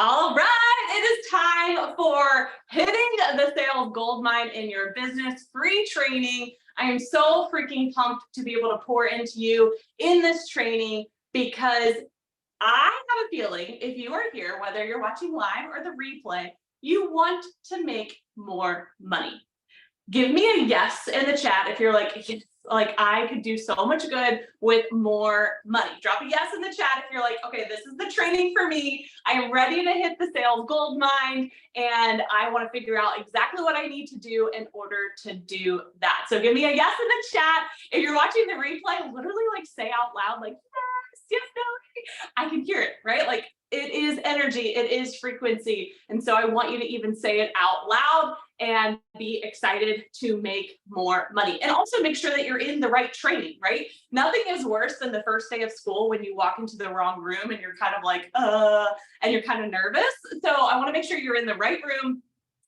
All right, it is time for hitting the sales gold mine in your business free training. I am so freaking pumped to be able to pour into you in this training because I have a feeling if you are here, whether you're watching live or the replay, you want to make more money. Give me a yes in the chat if you're like, yes, like I could do so much good with more money. Drop a yes in the chat if you're like, okay, this is the training for me. I am ready to hit the sales gold mine and I want to figure out exactly what I need to do in order to do that. So give me a yes in the chat. If you're watching the replay, literally like say out loud, like, yes, no, I can hear it, right? Like it is energy, it is frequency. And so I want you to even say it out loud and be excited to make more money. And also make sure that you're in the right training, right? Nothing is worse than the first day of school when you walk into the wrong room and you're kind of like, and you're kind of nervous. So I want to make sure you're in the right room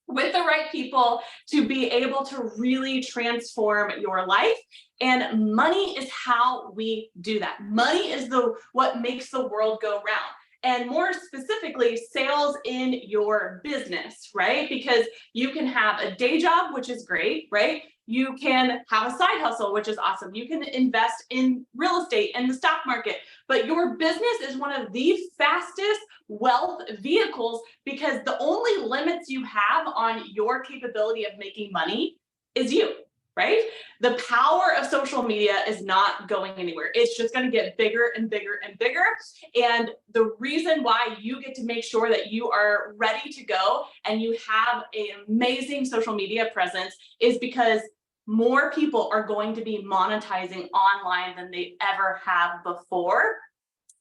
with the right people to be able to really transform your life. And money is how we do that. Money is what makes the world go round. And more specifically, sales in your business, right? Because you can have a day job, which is great, right? You can have a side hustle, which is awesome. You can invest in real estate and the stock market, but your business is one of the fastest wealth vehicles because the only limits you have on your capability of making money is you. Right? The power of social media is not going anywhere. It's just going to get bigger and bigger and bigger. And the reason why you get to make sure that you are ready to go and you have an amazing social media presence is because more people are going to be monetizing online than they ever have before.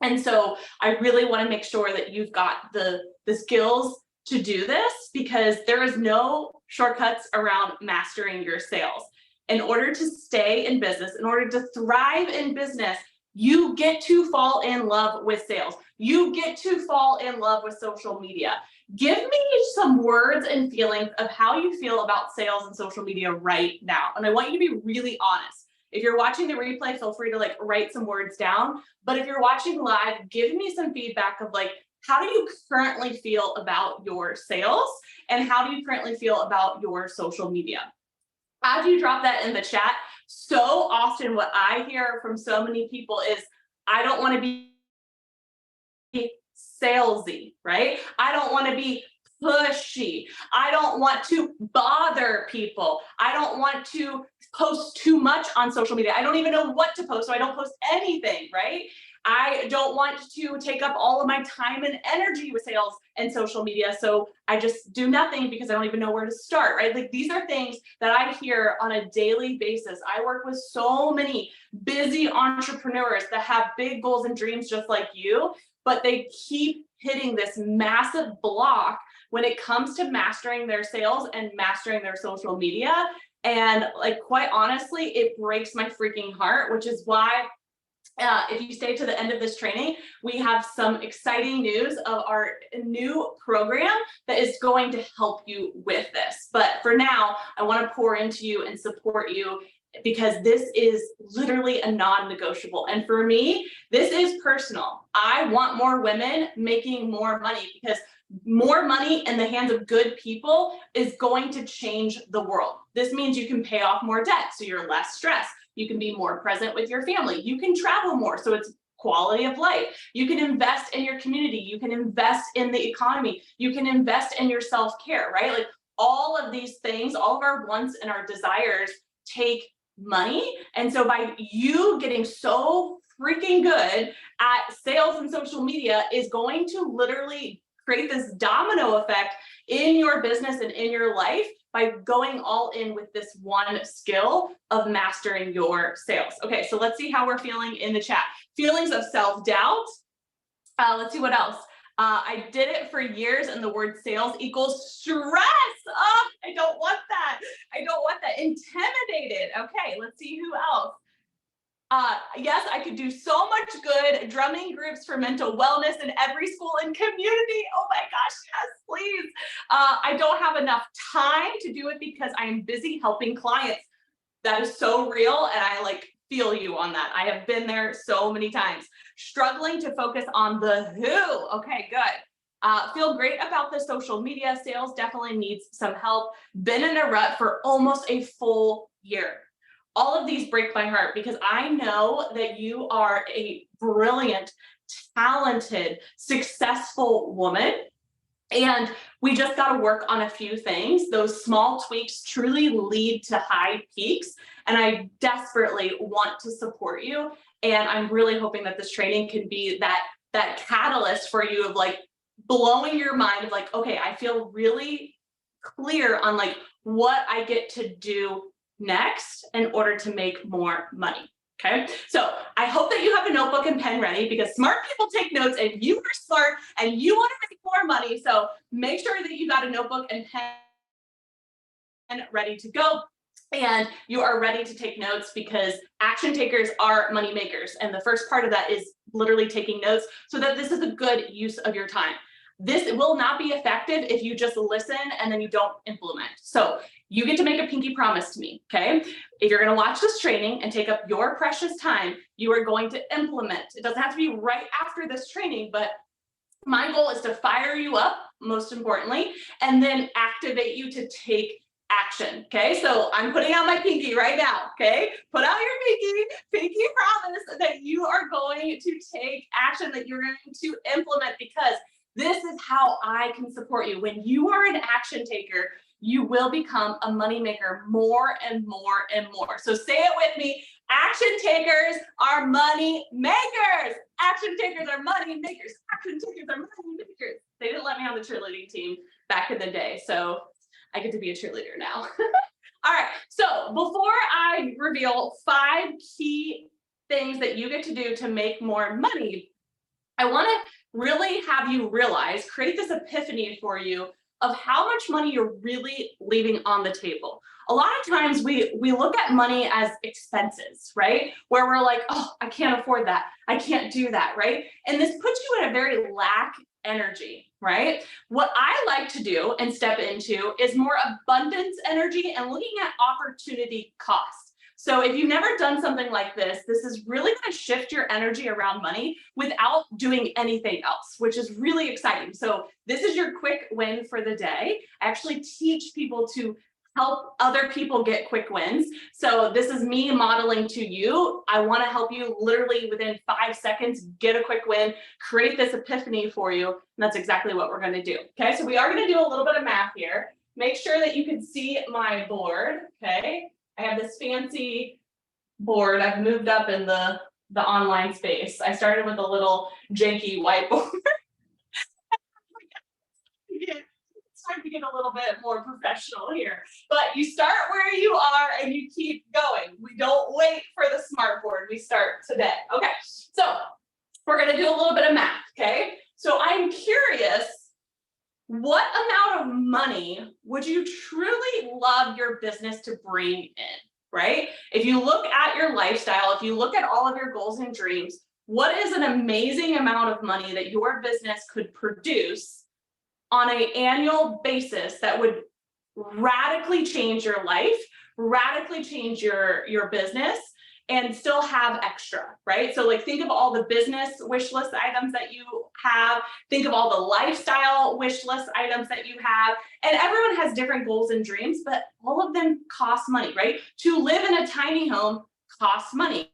And so I really want to make sure that you've got the skills to do this because there is no shortcuts around mastering your sales. In order to stay in business, in order to thrive in business, you get to fall in love with sales. You get to fall in love with social media. Give me some words and feelings of how you feel about sales and social media right now. And I want you to be really honest. If you're watching the replay, feel free to like write some words down. But if you're watching live, give me some feedback of like, how do you currently feel about your sales? And how do you currently feel about your social media? As you drop that in the chat, so often what I hear from so many people is, I don't want to be salesy, right? I don't want to be pushy. I don't want to bother people. I don't want to post too much on social media. I don't even know what to post, so I don't post anything, right? I don't want to take up all of my time and energy with sales and social media. So I just do nothing because I don't even know where to start, right? Like these are things that I hear on a daily basis. I work with so many busy entrepreneurs that have big goals and dreams just like you, but they keep hitting this massive block when it comes to mastering their sales and mastering their social media. And like, quite honestly, it breaks my freaking heart, which is why if you stay to the end of this training, we have some exciting news of our new program that is going to help you with this. But for now, I want to pour into you and support you because this is literally a non-negotiable. And for me, this is personal. I want more women making more money because more money in the hands of good people is going to change the world. This means you can pay off more debt, so you're less stressed. You can be more present with your family. You can travel more, so it's quality of life. You can invest in your community. You can invest in the economy. You can invest in your self-care, right? Like all of these things, all of our wants and our desires take money. And so by you getting so freaking good at sales and social media is going to literally create this domino effect in your business and in your life by going all in with this one skill of mastering your sales. Okay, so let's see how we're feeling in the chat. Feelings of self-doubt. Let's see what else. I did it for years and the word sales equals stress. Oh, I don't want that. I don't want that. Intimidated. Okay, let's see who else. Yes, I could do so much good. Drumming groups for mental wellness in every school and community. Oh my gosh, yes, please. I don't have enough time to do it because I am busy helping clients. That is so real, and I like feel you on that. I have been there so many times. Struggling to focus on the who. Okay, good. Feel great about the social media. Sales definitely needs some help. Been in a rut for almost a full year. All of these break my heart because I know that you are a brilliant, talented, successful woman. And we just got to work on a few things. Those small tweaks truly lead to high peaks. And I desperately want to support you. And I'm really hoping that this training can be that catalyst for you of like blowing your mind of like, okay, I feel really clear on like what I get to do next in order to make more money. Okay, so I hope that you have a notebook and pen ready because smart people take notes and you are smart and you want to make more money. So make sure that you got a notebook and pen ready to go. And you are ready to take notes because action takers are money makers. And the first part of that is literally taking notes so that this is a good use of your time. This will not be effective if you just listen and then you don't implement. So you get to make a pinky promise to me, okay? If you're gonna watch this training and take up your precious time, you are going to implement. It doesn't have to be right after this training, but my goal is to fire you up, most importantly, and then activate you to take action, okay? So I'm putting out my pinky right now, okay? Put out your pinky promise that you are going to take action, that you're going to implement, because this is how I can support you. When you are an action taker, you will become a money maker more and more and more. So say it with me. Action takers are money makers. Action takers are money makers. Action takers are money makers. They didn't let me on the cheerleading team back in the day, so I get to be a cheerleader now. All right, so before I reveal 5 key things that you get to do to make more money, I want to really have you realize, create this epiphany for you of how much money you're really leaving on the table. A lot of times we look at money as expenses, right? Where we're like, oh, I can't afford that. I can't do that, right? And this puts you in a very lack energy, right? What I like to do and step into is more abundance energy and looking at opportunity cost. So if you've never done something like this, this is really going to shift your energy around money without doing anything else, which is really exciting. So this is your quick win for the day. I actually teach people to help other people get quick wins. So this is me modeling to you. I want to help you literally within 5 seconds get a quick win, create this epiphany for you. And that's exactly what we're going to do. Okay, so we are going to do a little bit of math here. Make sure that you can see my board. Okay, I have this fancy board. I've moved up in the online space. I started with a little janky whiteboard. It's time to get a little bit more professional here. But you start where you are and you keep going. We don't wait for the smart board. We start today. Okay, so we're going to do a little bit of math, okay? So I'm curious, what amount of money would you truly love your business to bring in, right? If you look at your lifestyle, if you look at all of your goals and dreams, what is an amazing amount of money that your business could produce on an annual basis that would radically change your life, radically change your business, and still have extra, right? So like think of all the business wish list items that you have, think of all the lifestyle wish list items that you have, and everyone has different goals and dreams, but all of them cost money, right? To live in a tiny home costs money.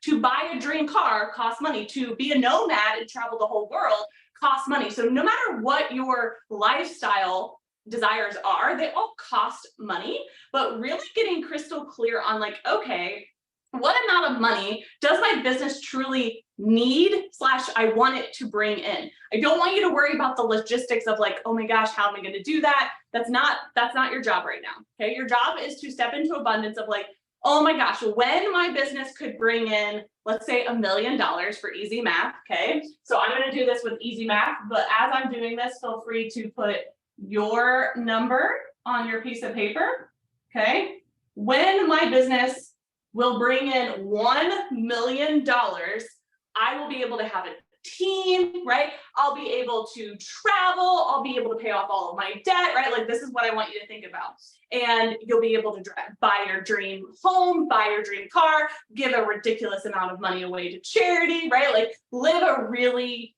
To buy a dream car costs money. To be a nomad and travel the whole world costs money. So no matter what your lifestyle desires are, they all cost money, but really getting crystal clear on like, okay, what amount of money does my business truly need / I want it to bring in? I don't want you to worry about the logistics of like, oh my gosh, how am I going to do that? That's not your job right now. Okay. Your job is to step into abundance of like, oh my gosh, when my business could bring in, let's say $1 million for easy math. Okay. So I'm going to do this with easy math, but as I'm doing this, feel free to put your number on your piece of paper. Okay. When my business will bring in $1 million, I will be able to have a team, right? I'll be able to travel. I'll be able to pay off all of my debt, right? Like this is what I want you to think about. And you'll be able to buy your dream home, buy your dream car, give a ridiculous amount of money away to charity, right? Like live a really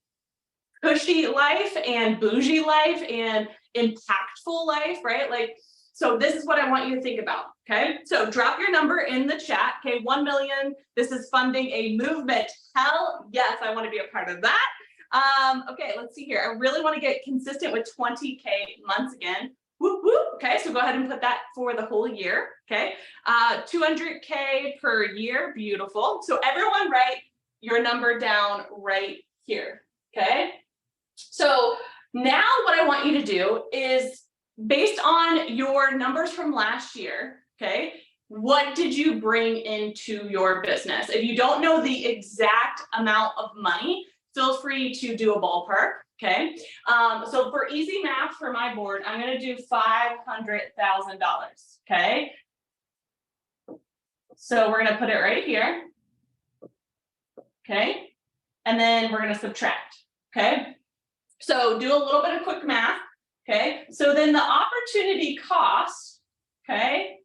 cushy life and bougie life and impactful life, right? Like, so this is what I want you to think about, okay? So drop your number in the chat, okay? 1 million, this is funding a movement. Hell yes, I want to be a part of that. Okay, let's see here. I really want to get consistent with 20K months again. Whoop, whoop. Okay, so go ahead and put that for the whole year, okay? 200K per year, beautiful. So everyone write your number down right here, okay? So now what I want you to do is, based on your numbers from last year, okay, what did you bring into your business? If you don't know the exact amount of money, feel free to do a ballpark, okay? So for easy math for my board, I'm gonna do $500,000, okay? So we're gonna put it right here, okay? And then we're gonna subtract, okay? So do a little bit of quick math, okay? So then the opportunity cost, okay,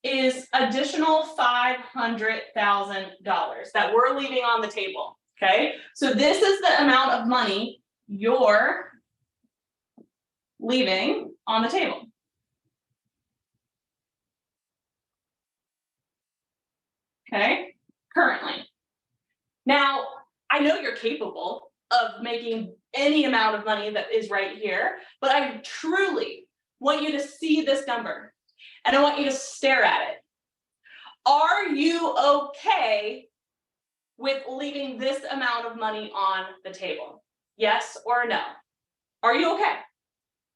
is additional $500,000 that we're leaving on the table, okay? So this is the amount of money you're leaving on the table. Okay, currently. Now, I know you're capable of making any amount of money that is right here, but I truly want you to see this number and I want you to stare at it. Are you okay with leaving this amount of money on the table? Yes or no? Are you okay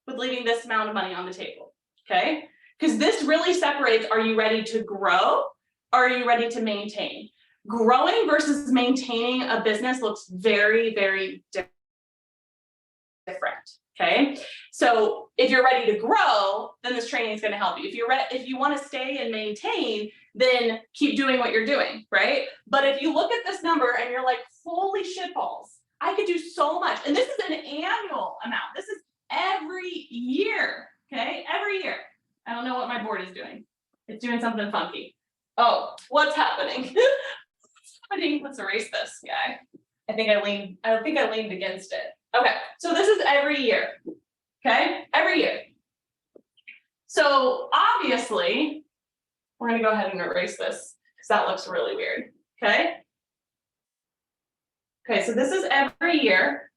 with leaving this amount of money on the table? Okay, because this really separates, are you ready to grow or are you ready to maintain? Growing versus maintaining a business looks very, very different, okay? So if you're ready to grow, then this training is going to help you. If you want to stay and maintain, then keep doing what you're doing, right? But if you look at this number and you're like, holy shitballs, I could do so much. And this is an annual amount. This is every year, okay? Every year. I don't know what my board is doing. It's doing something funky. Oh, what's happening? Let's erase this guy. I think I leaned against it. Okay, so this is every year. Okay, every year. So obviously, we're gonna go ahead and erase this because that looks really weird. Okay. Okay, so this is every year.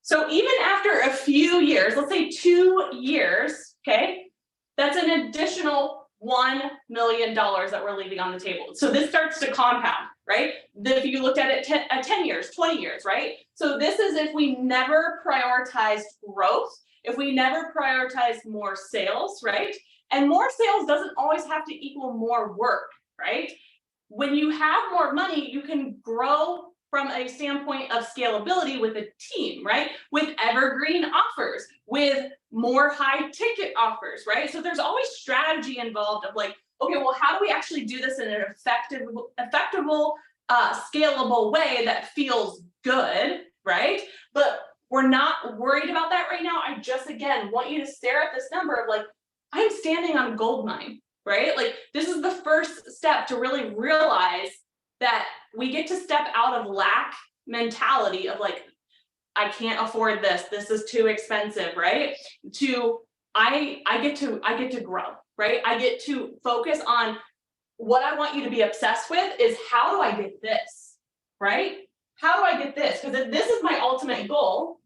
So even after a few years, let's say 2 years, okay, that's an additional $1 million that we're leaving on the table. So this starts to compound, right? If you looked at it 10 years, 20 years, right? So this is if we never prioritized growth, if we never prioritized more sales, right? And more sales doesn't always have to equal more work, right? When you have more money, you can grow from a standpoint of scalability with a team, right? With evergreen offers, with more high ticket offers, right? So there's always strategy involved of like, okay, well, how do we actually do this in an effective, scalable way that feels good, right? But we're not worried about that right now. I just, again, want you to stare at this number of like, I'm standing on a gold mine, right? Like this is the first step to really realize that we get to step out of lack mentality of like, I can't afford this. This is too expensive, right? To I get to grow, right? I get to focus on what I want you to be obsessed with is how do I get this, right? How do I get this? Because if this is my ultimate goal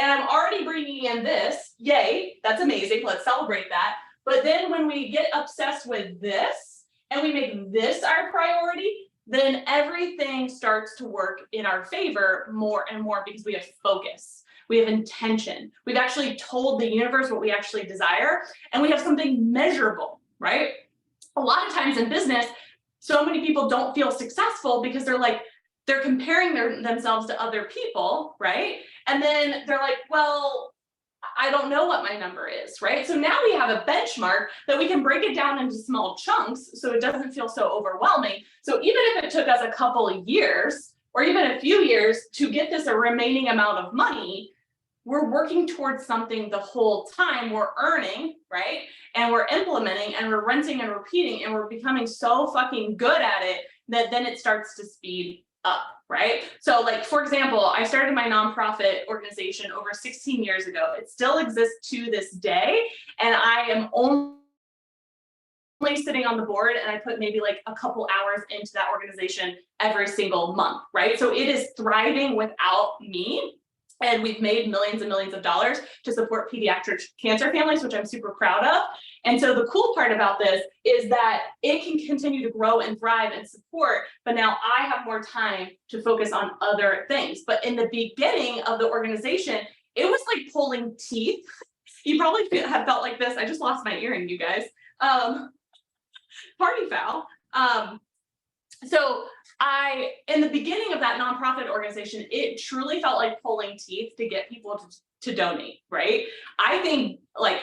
and I'm already bringing in this, yay, that's amazing. Let's celebrate that. But then when we get obsessed with this and we make this our priority, then everything starts to work in our favor more and more because we have focus, we have intention. We've actually told the universe what we actually desire, and we have something measurable, right? A lot of times in business, so many people don't feel successful because they're comparing themselves to other people, right? And then they're like, well, I don't know what my number is, right? So now we have a benchmark that we can break it down into small chunks so it doesn't feel so overwhelming. So even if it took us a couple of years or even a few years to get this a remaining amount of money, we're working towards something the whole time. We're earning, right? And we're implementing and we're rinsing and repeating and we're becoming so fucking good at it that then it starts to speed up, right? So like, for example, I started my nonprofit organization over 16 years ago. It still exists to this day. And I am only sitting on the board, and I put maybe like a couple hours into that organization every single month, right? So it is thriving without me. And we've made millions and millions of dollars to support pediatric cancer families, which I'm super proud of. And so the cool part about this is that it can continue to grow and thrive and support, but now I have more time to focus on other things. But in the beginning of the organization, it was like pulling teeth. You probably have felt like this. I just lost my earring, you guys. Party foul. So in the beginning of that nonprofit organization, it truly felt like pulling teeth to get people to donate, right? I think like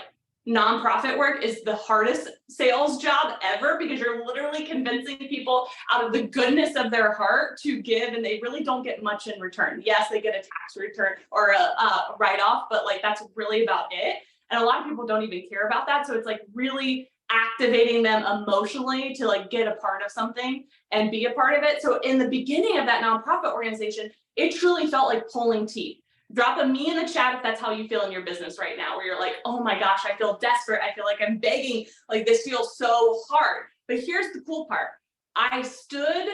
nonprofit work is the hardest sales job ever, because you're literally convincing people out of the goodness of their heart to give, and they really don't get much in return. Yes, they get a tax return or a write-off, but like that's really about it. And a lot of people don't even care about that. So it's like really activating them emotionally to like get a part of something and be a part of it. So in the beginning of that nonprofit organization, it truly felt like pulling teeth. Drop a me in the chat if that's how you feel in your business right now, where you're like, oh my gosh, I feel desperate. I feel like I'm begging, like this feels so hard. But here's the cool part. I stood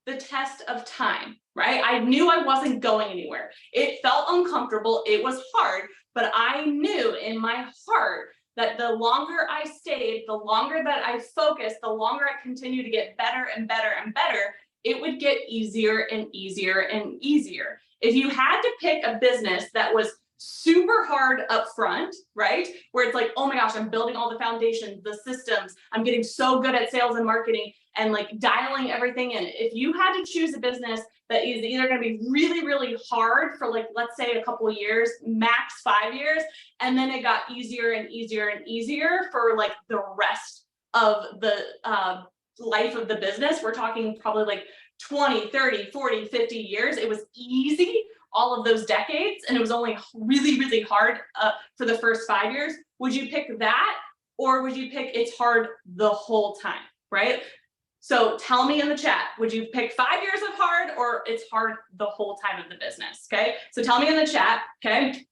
the test of time, right? I knew I wasn't going anywhere. It felt uncomfortable. It was hard, but I knew in my heart that the longer I stayed, the longer that I focused, the longer I continued to get better and better and better, it would get easier and easier and easier. If you had to pick a business that was super hard up front, right? Where it's like, oh my gosh, I'm building all the foundations, the systems, I'm getting so good at sales and marketing and like dialing everything in. If you had to choose a business that is either going to be really, really hard for like, let's say a couple of years, max 5 years, and then it got easier and easier and easier for like the rest of the life of the business, we're talking probably like 20, 30, 40, 50 years. It was easy all of those decades, and it was only really, really hard for the first 5 years. Would you pick that, or would you pick it's hard the whole time, right? So tell me in the chat, would you pick 5 years of hard, or it's hard the whole time of the business, okay? So tell me in the chat, okay?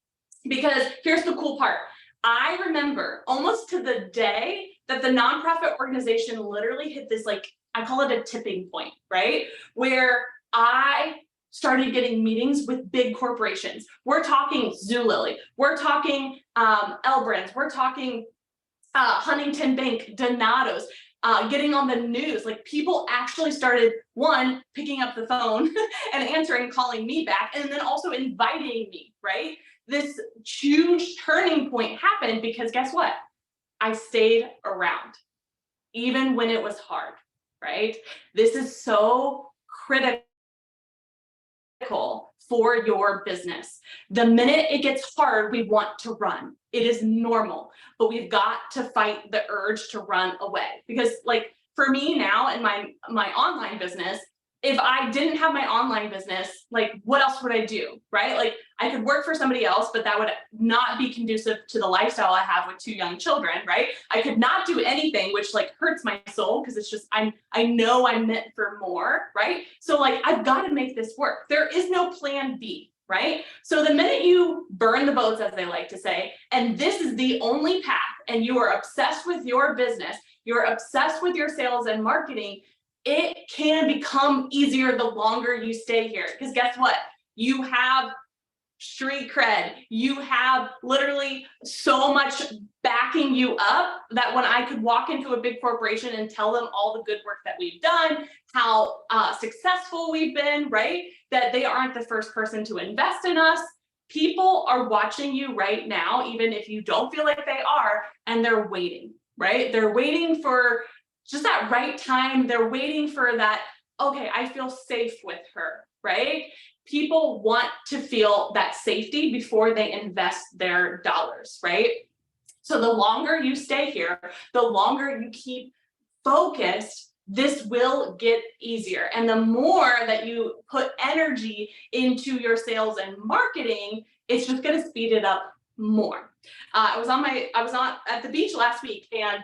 Because here's the cool part. I remember almost to the day that the nonprofit organization literally hit this, like, I call it a tipping point, right? Where I started getting meetings with big corporations. We're talking Zulily, we're talking L Brands, we're talking Huntington Bank, Donato's, getting on the news. Like people actually started, one, picking up the phone and answering, calling me back, and then also inviting me, right? This huge turning point happened because guess what? I stayed around, even when it was hard, right? This is so critical for your business. The minute it gets hard, we want to run. It is normal, but we've got to fight the urge to run away. Because like for me now in my online business, if I didn't have my online business, like what else would I do, right? Like I could work for somebody else, but that would not be conducive to the lifestyle I have with 2 young children, right? I could not do anything, which like hurts my soul because it's just, I know I'm meant for more, right? So like, I've got to make this work. There is no plan B, right? So the minute you burn the boats, as they like to say, and this is the only path, and you are obsessed with your business, you're obsessed with your sales and marketing, it can become easier the longer you stay here. Because guess what? You have street cred. You have literally so much backing you up that when I could walk into a big corporation and tell them all the good work that we've done, how successful we've been, right? That they aren't the first person to invest in us. People are watching you right now, even if you don't feel like they are, and they're waiting, right? They're waiting for just that right time. They're waiting for that, okay, I feel safe with her, right? People want to feel that safety before they invest their dollars, right? So the longer you stay here, the longer you keep focused, this will get easier. And the more that you put energy into your sales and marketing, it's just going to speed it up more. I was at the beach last week, and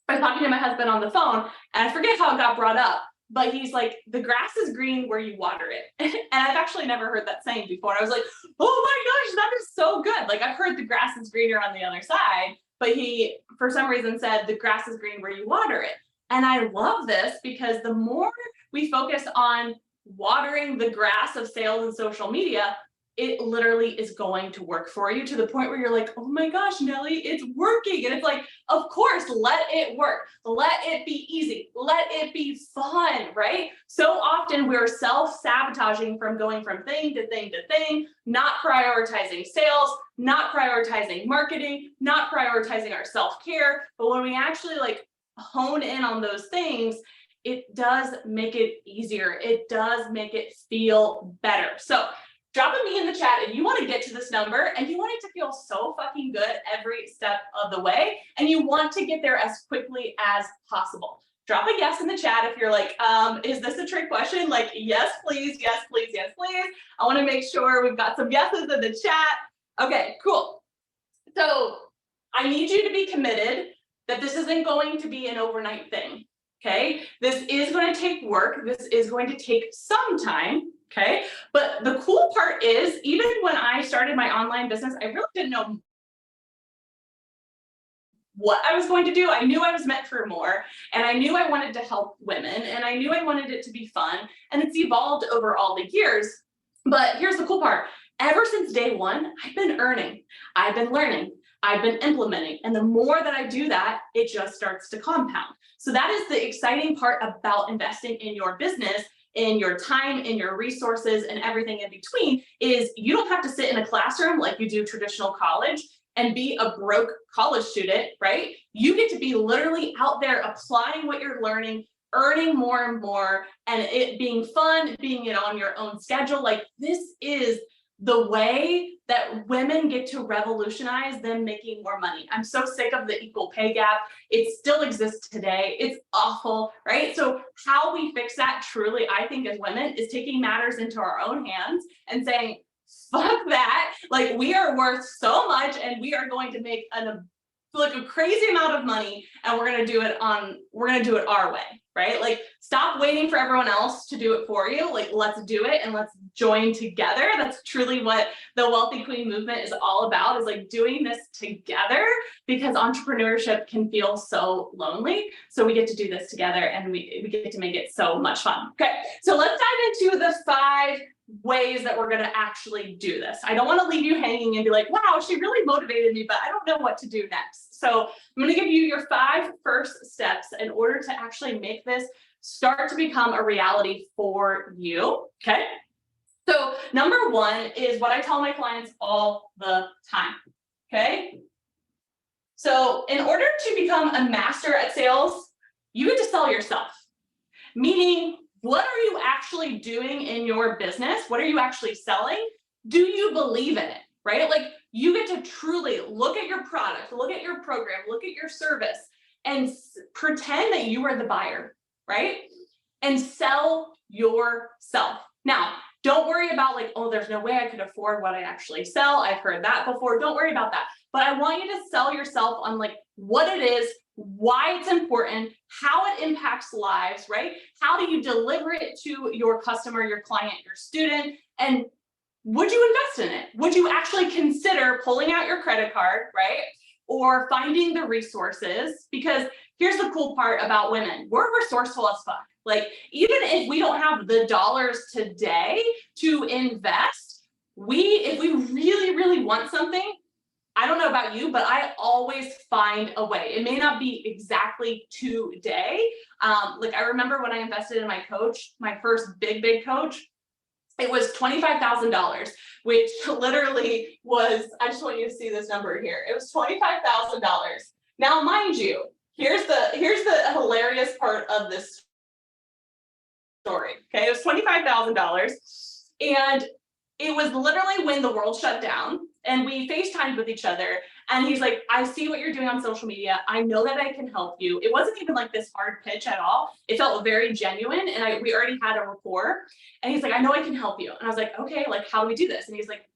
I was talking to my husband on the phone, and I forget how it got brought up, but he's like, the grass is green where you water it. And I've actually never heard that saying before. I was like, oh my gosh, that is so good. Like I've heard the grass is greener on the other side, but he, for some reason, said the grass is green where you water it. And I love this because the more we focus on watering the grass of sales and social media, it literally is going to work for you to the point where you're like, oh my gosh, Nelly, it's working. And it's like, of course, let it work. Let it be easy. Let it be fun, right? So often we're self-sabotaging from going from thing to thing to thing, not prioritizing sales, not prioritizing marketing, not prioritizing our self-care. But when we actually like hone in on those things, it does make it easier. It does make it feel better. So drop me in the chat if you want to get to this number and you want it to feel so fucking good every step of the way, and you want to get there as quickly as possible. Drop a yes in the chat if you're like, is this a trick question? Like, yes, please, yes, please, yes, please. I want to make sure we've got some yeses in the chat. Okay, cool. So I need you to be committed that this isn't going to be an overnight thing, okay? This is going to take work. This is going to take some time. Okay. But the cool part is, even when I started my online business, I really didn't know what I was going to do. I knew I was meant for more, and I knew I wanted to help women, and I knew I wanted it to be fun, and it's evolved over all the years. But here's the cool part. Ever since day one, I've been earning, I've been learning, I've been implementing. And the more that I do that, it just starts to compound. So that is the exciting part about investing in your business, in your time, in your resources, and everything in between, is you don't have to sit in a classroom like you do traditional college and be a broke college student, right? You get to be literally out there applying what you're learning, earning more and more, and it being fun, being it on your own schedule. Like, this is the way that women get to revolutionize them making more money. I'm so sick of the equal pay gap. It still exists today. It's awful, right? So how we fix that truly, I think, as women, is taking matters into our own hands and saying, fuck that. Like, we are worth so much, and we are going to make a crazy amount of money, and we're going to do it our way, right? Like, stop waiting for everyone else to do it for you. Like, let's do it, and let's join together. That's truly what the Wealthy Queen movement is all about, is like doing this together, because entrepreneurship can feel so lonely. So we get to do this together, and we get to make it so much fun. Okay, so let's dive into the 5 ways that we're going to actually do this. I don't want to leave you hanging and be like, wow, she really motivated me, but I don't know what to do next. So I'm going to give you your 5 first steps in order to actually make this start to become a reality for you. Okay. So number 1 is what I tell my clients all the time. Okay. So in order to become a master at sales, you get to sell yourself. Meaning, what are you actually doing in your business? What are you actually selling? Do you believe in it, right? Like, you get to truly look at your product, look at your program, look at your service, and pretend that you are the buyer, right? And sell yourself. Now, don't worry about like, oh, there's no way I could afford what I actually sell. I've heard that before. Don't worry about that. But I want you to sell yourself on like what it is, why it's important, how it impacts lives, right? How do you deliver it to your customer, your client, your student? And would you invest in it? Would you actually consider pulling out your credit card, right? Or finding the resources? Because here's the cool part about women. We're resourceful as fuck. Like, even if we don't have the dollars today to invest, if we really, really want something, I don't know about you, but I always find a way. It may not be exactly today. Like, I remember when I invested in my coach, my first big coach, it was $25,000, which literally was, I just want you to see this number here. It was $25,000. Now, mind you, here's the hilarious part of this story. Okay, it was $25,000, and it was literally when the world shut down, and we FaceTimed with each other, and he's like, I see what you're doing on social media. I know that I can help you. It wasn't even like this hard pitch at all. It felt very genuine, and we already had a rapport. And he's like, I know I can help you. And I was like, okay, like, how do we do this? And he's like,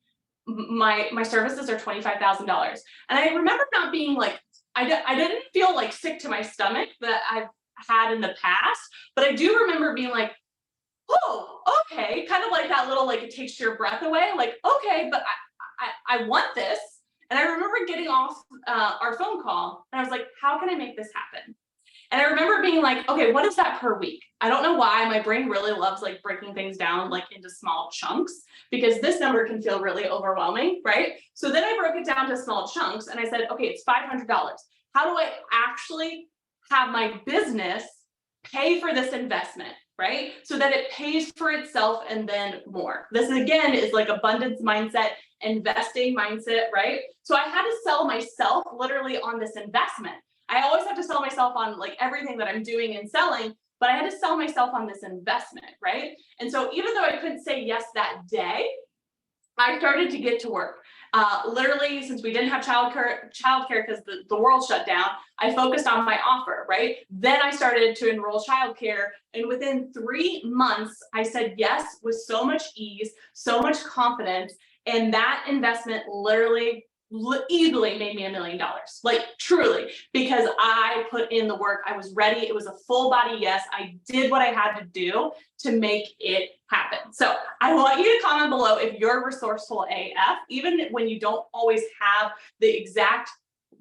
my services are $25,000. And I remember not being like, I didn't feel like sick to my stomach that had in the past, but I do remember being like, oh, okay, kind of like that little, like, it takes your breath away, like, okay, but I want this. And I remember getting off our phone call and I was like, how can I make this happen? And I remember being like, okay, what is that per week? I don't know why my brain really loves like breaking things down like into small chunks, because this number can feel really overwhelming, right? So then I broke it down to small chunks and I said, okay, it's $500. How do I actually have my business pay for this investment, right? So that it pays for itself and then more. This again is like abundance mindset, investing mindset, right? So I had to sell myself literally on this investment. I always have to sell myself on like everything that I'm doing and selling, but I had to sell myself on this investment, right? And so even though I couldn't say yes that day, I started to get to work. Literally, since we didn't have childcare because the world shut down, I focused on my offer, right? Then I started to enroll childcare. And within 3 months, I said yes with so much ease, so much confidence. And that investment literally easily made me $1 million, like truly, because I put in the work. I was ready. It was a full body yes. I did what I had to do to make it happen. So I want you to comment below if you're resourceful AF, even when you don't always have the exact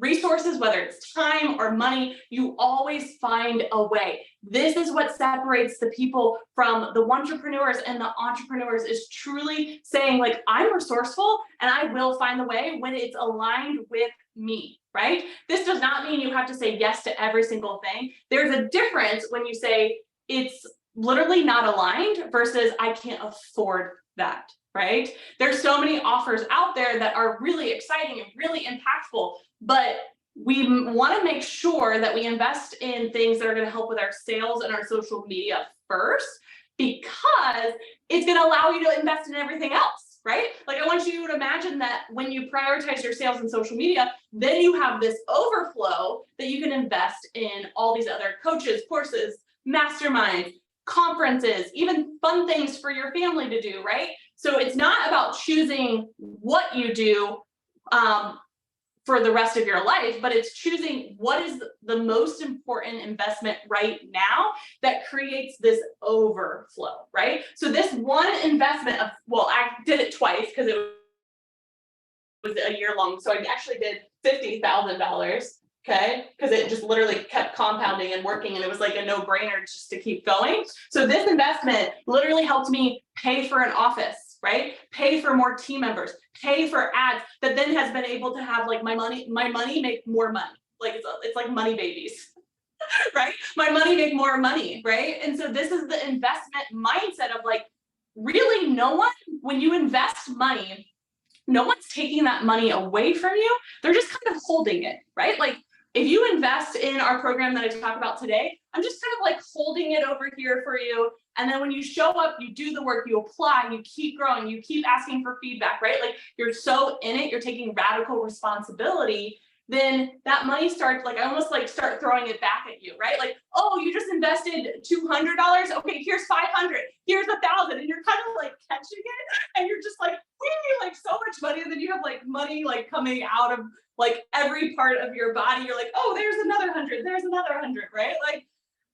resources, whether it's time or money, you always find a way. This is what separates the people from the entrepreneurs, and the entrepreneurs is truly saying like, I'm resourceful and I will find the way when it's aligned with me, right? This does not mean you have to say yes to every single thing. There's a difference when you say it's literally not aligned versus I can't afford that, right? There's so many offers out there that are really exciting and really impactful, but we want to make sure that we invest in things that are going to help with our sales and our social media first, because it's going to allow you to invest in everything else, right? Like I want you to imagine that when you prioritize your sales and social media, then you have this overflow that you can invest in all these other coaches, courses, masterminds, conferences, even fun things for your family to do, right? So it's not about choosing what you do for the rest of your life, but it's choosing what is the most important investment right now that creates this overflow, right? So this one investment of, well, I did it twice because it was a year long. So I actually did $50,000. Okay, because it just literally kept compounding and working, and it was like a no-brainer just to keep going. So this investment literally helped me pay for an office, right? Pay for more team members, pay for ads, that then has been able to have like my money make more money. Like it's like money babies, right? My money make more money, right? And so this is the investment mindset of like, really no one, when you invest money, no one's taking that money away from you. They're just kind of holding it, right? Like if you invest in our program that I talk about today, I'm just kind of like holding it over here for you. And then when you show up, you do the work, you apply, you keep growing, you keep asking for feedback, right? Like you're so in it, you're taking radical responsibility. Then that money starts, like I almost like start throwing it back at you, right? Like, oh, you just invested $200. Okay, here's 500, here's 1,000. And you're kind of like catching it. And you're just like, wee, like so much money. And then you have like money like coming out of like every part of your body. You're like, oh, there's another 100, there's another 100, right? Like,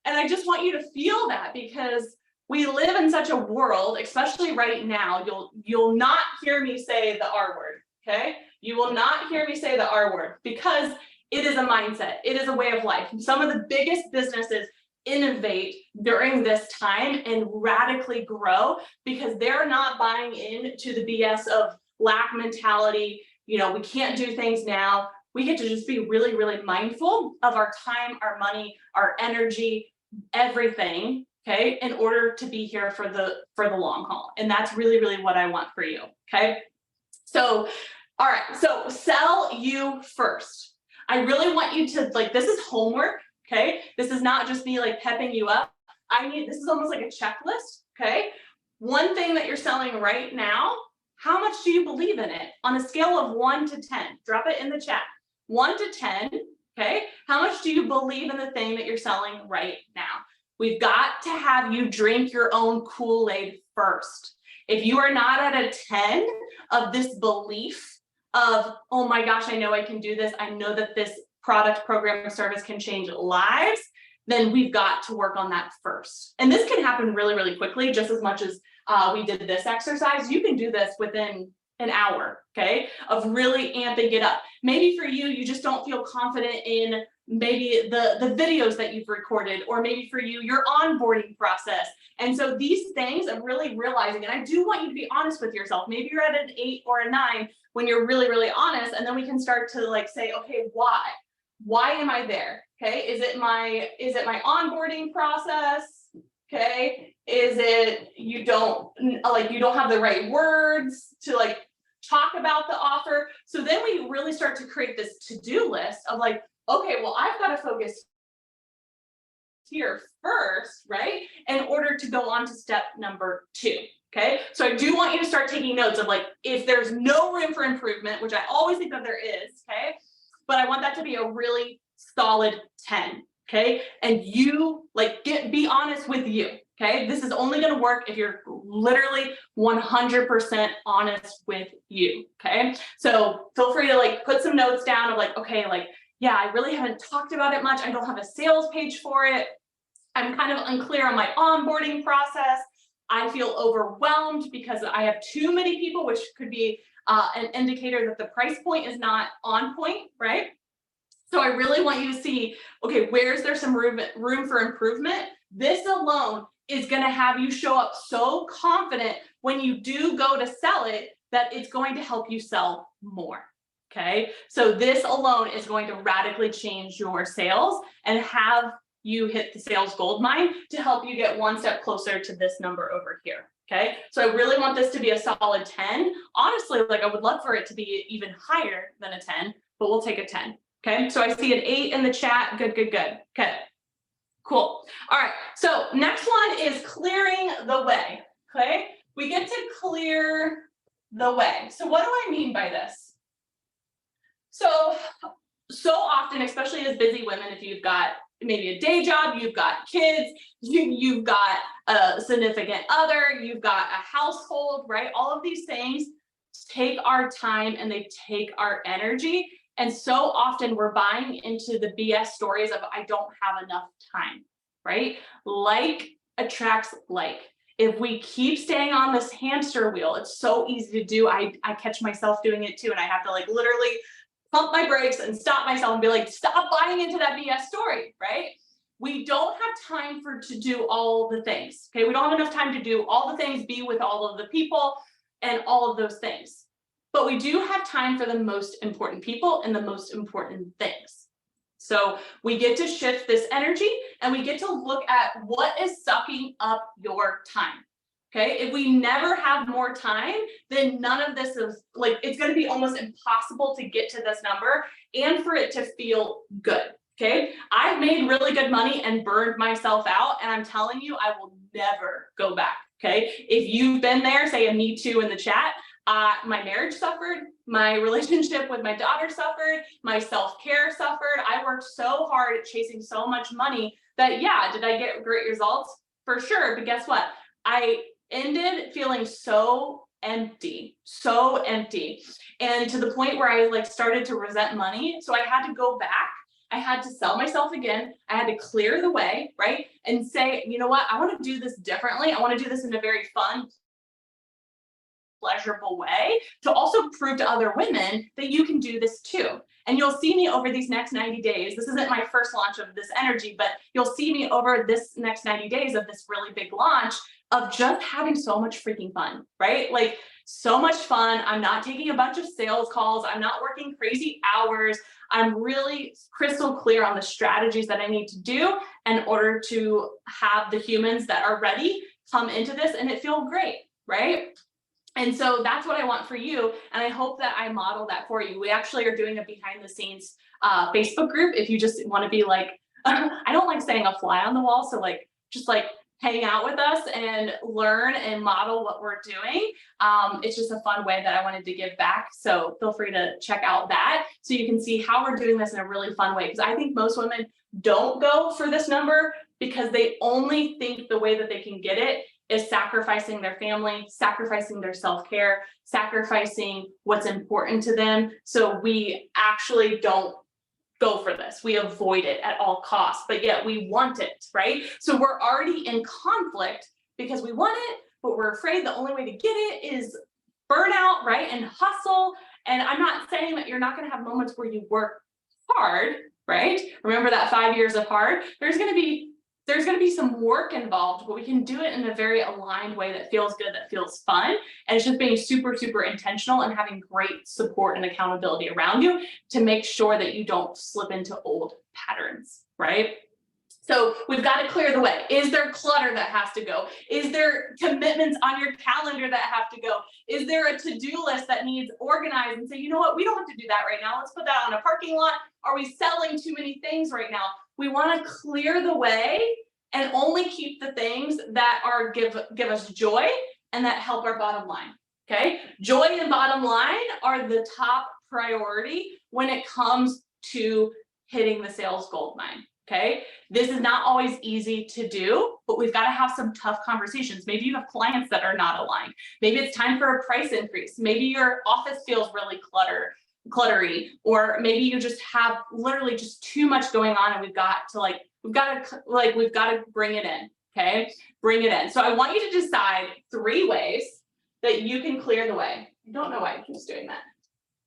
and I just want you to feel that, because we live in such a world, especially right now, you'll not hear me say the R word, okay? You will not hear me say the R word, because it is a mindset. It is a way of life. Some of the biggest businesses innovate during this time and radically grow because they're not buying into the BS of lack mentality. You know, we can't do things now. We get to just be really, really mindful of our time, our money, our energy, everything, okay, in order to be here for the long haul. And that's really, really what I want for you, okay? So, all right, so sell you first. I really want you to, like, this is homework, okay? This is not just me like pepping you up. This is almost like a checklist, okay? One thing that you're selling right now, how much do you believe in it? On a scale of 1 to 10, drop it in the chat. 1 to 10, okay? How much do you believe in the thing that you're selling right now? We've got to have you drink your own Kool-Aid first. If you are not at a 10 of this belief of, oh my gosh, I know I can do this, I know that this product, program, or service can change lives, then we've got to work on that first. And this can happen really, really quickly, just as much as we did this exercise. You can do this within an hour, okay, of really amping it up. Maybe for you, you just don't feel confident in maybe the videos that you've recorded, or maybe for you, your onboarding process. And so these things of really realizing, and I do want you to be honest with yourself. Maybe you're at an 8 or a 9 when you're really, really honest, and then we can start to like say, okay, why? Why am I there? Okay, is it my onboarding process? Okay, is it you don't have the right words to like talk about the offer? So then we really start to create this to-do list of like, okay, well, I've got to focus here first, right? In order to go on to step number 2. Okay, so I do want you to start taking notes of like, if there's no room for improvement, which I always think that there is, okay, but I want that to be a really solid 10. Okay, and you like be honest with you. Okay, this is only going to work if you're literally 100% honest with you. Okay, so feel free to like put some notes down of like, okay, like, yeah, I really haven't talked about it much. I don't have a sales page for it. I'm kind of unclear on my onboarding process. I feel overwhelmed because I have too many people, which could be an indicator that the price point is not on point, right? So I really want you to see, okay, where's there some room for improvement? This alone is going to have you show up so confident when you do go to sell it that it's going to help you sell more. Okay, so this alone is going to radically change your sales and have you hit the sales gold mine to help you get one step closer to this number over here. Okay, so I really want this to be a solid 10. Honestly, like I would love for it to be even higher than a 10, but we'll take a 10. Okay, so I see an 8 in the chat. Good, good, good. Okay, cool. All right, so next one is clearing the way. Okay, we get to clear the way. So what do I mean by this? So often, especially as busy women, if you've got maybe a day job, you've got kids, you've got a significant other, you've got a household, right? All of these things take our time and they take our energy. And so often we're buying into the BS stories of I don't have enough time, right? Like attracts like. If we keep staying on this hamster wheel, it's so easy to do. I catch myself doing it too, and I have to like literally pump my brakes and stop myself and be like, stop buying into that BS story, right? We don't have time to do all the things, okay? We don't have enough time to do all the things, be with all of the people and all of those things. But we do have time for the most important people and the most important things. So we get to shift this energy and we get to look at what is sucking up your time. Okay, if we never have more time, then none of this is like, it's going to be almost impossible to get to this number and for it to feel good. Okay, I've made really good money and burned myself out, and I'm telling you, I will never go back. Okay, if you've been there, say a me too in the chat. My marriage suffered, my relationship with my daughter suffered, my self-care suffered. I worked so hard at chasing so much money that, yeah, did I get great results? For sure, but guess what? I ended feeling so empty, and to the point where I like started to resent money. So I had to go back. I had to sell myself again. I had to clear the way, right? And say, you know what? I want to do this differently. I want to do this in a very fun, pleasurable way to also prove to other women that you can do this too. And you'll see me over these next 90 days. This isn't my first launch of this energy, but you'll see me over this next 90 days of this really big launch of just having so much freaking fun, right? Like so much fun. I'm not taking a bunch of sales calls. I'm not working crazy hours. I'm really crystal clear on the strategies that I need to do in order to have the humans that are ready come into this and it feel great, right? And so that's what I want for you. And I hope that I model that for you. We actually are doing a behind the scenes Facebook group. If you just want to be like, I don't like saying a fly on the wall. So like, just like hang out with us and learn and model what we're doing. It's just a fun way that I wanted to give back. So feel free to check out that so you can see how we're doing this in a really fun way. Because I think most women don't go for this number because they only think the way that they can get it is sacrificing their family, sacrificing their self-care, sacrificing what's important to them. So we actually don't go for this. We avoid it at all costs, but yet we want it, right? So we're already in conflict because we want it, but we're afraid the only way to get it is burnout, right? And hustle. And I'm not saying that you're not going to have moments where you work hard, right? Remember that 5 years of hard? There's going to be some work involved, but we can do it in a very aligned way that feels good, that feels fun. And it's just being super, super intentional and having great support and accountability around you to make sure that you don't slip into old patterns, right? So we've got to clear the way. Is there clutter that has to go? Is there commitments on your calendar that have to go? Is there a to-do list that needs organized and say, you know what, we don't have to do that right now. Let's put that on a parking lot. Are we selling too many things right now? We want to clear the way and only keep the things that are give us joy and that help our bottom line. Okay? Joy and bottom line are the top priority when it comes to hitting the sales gold mine. Okay, this is not always easy to do, but we've got to have some tough conversations. Maybe you have clients that are not aligned. Maybe it's time for a price increase. Maybe your office feels really cluttery, or maybe you just have literally just too much going on, and we've got to bring it in. Okay, bring it in. So I want you to decide 3 ways that you can clear the way. I don't know why it keeps doing that.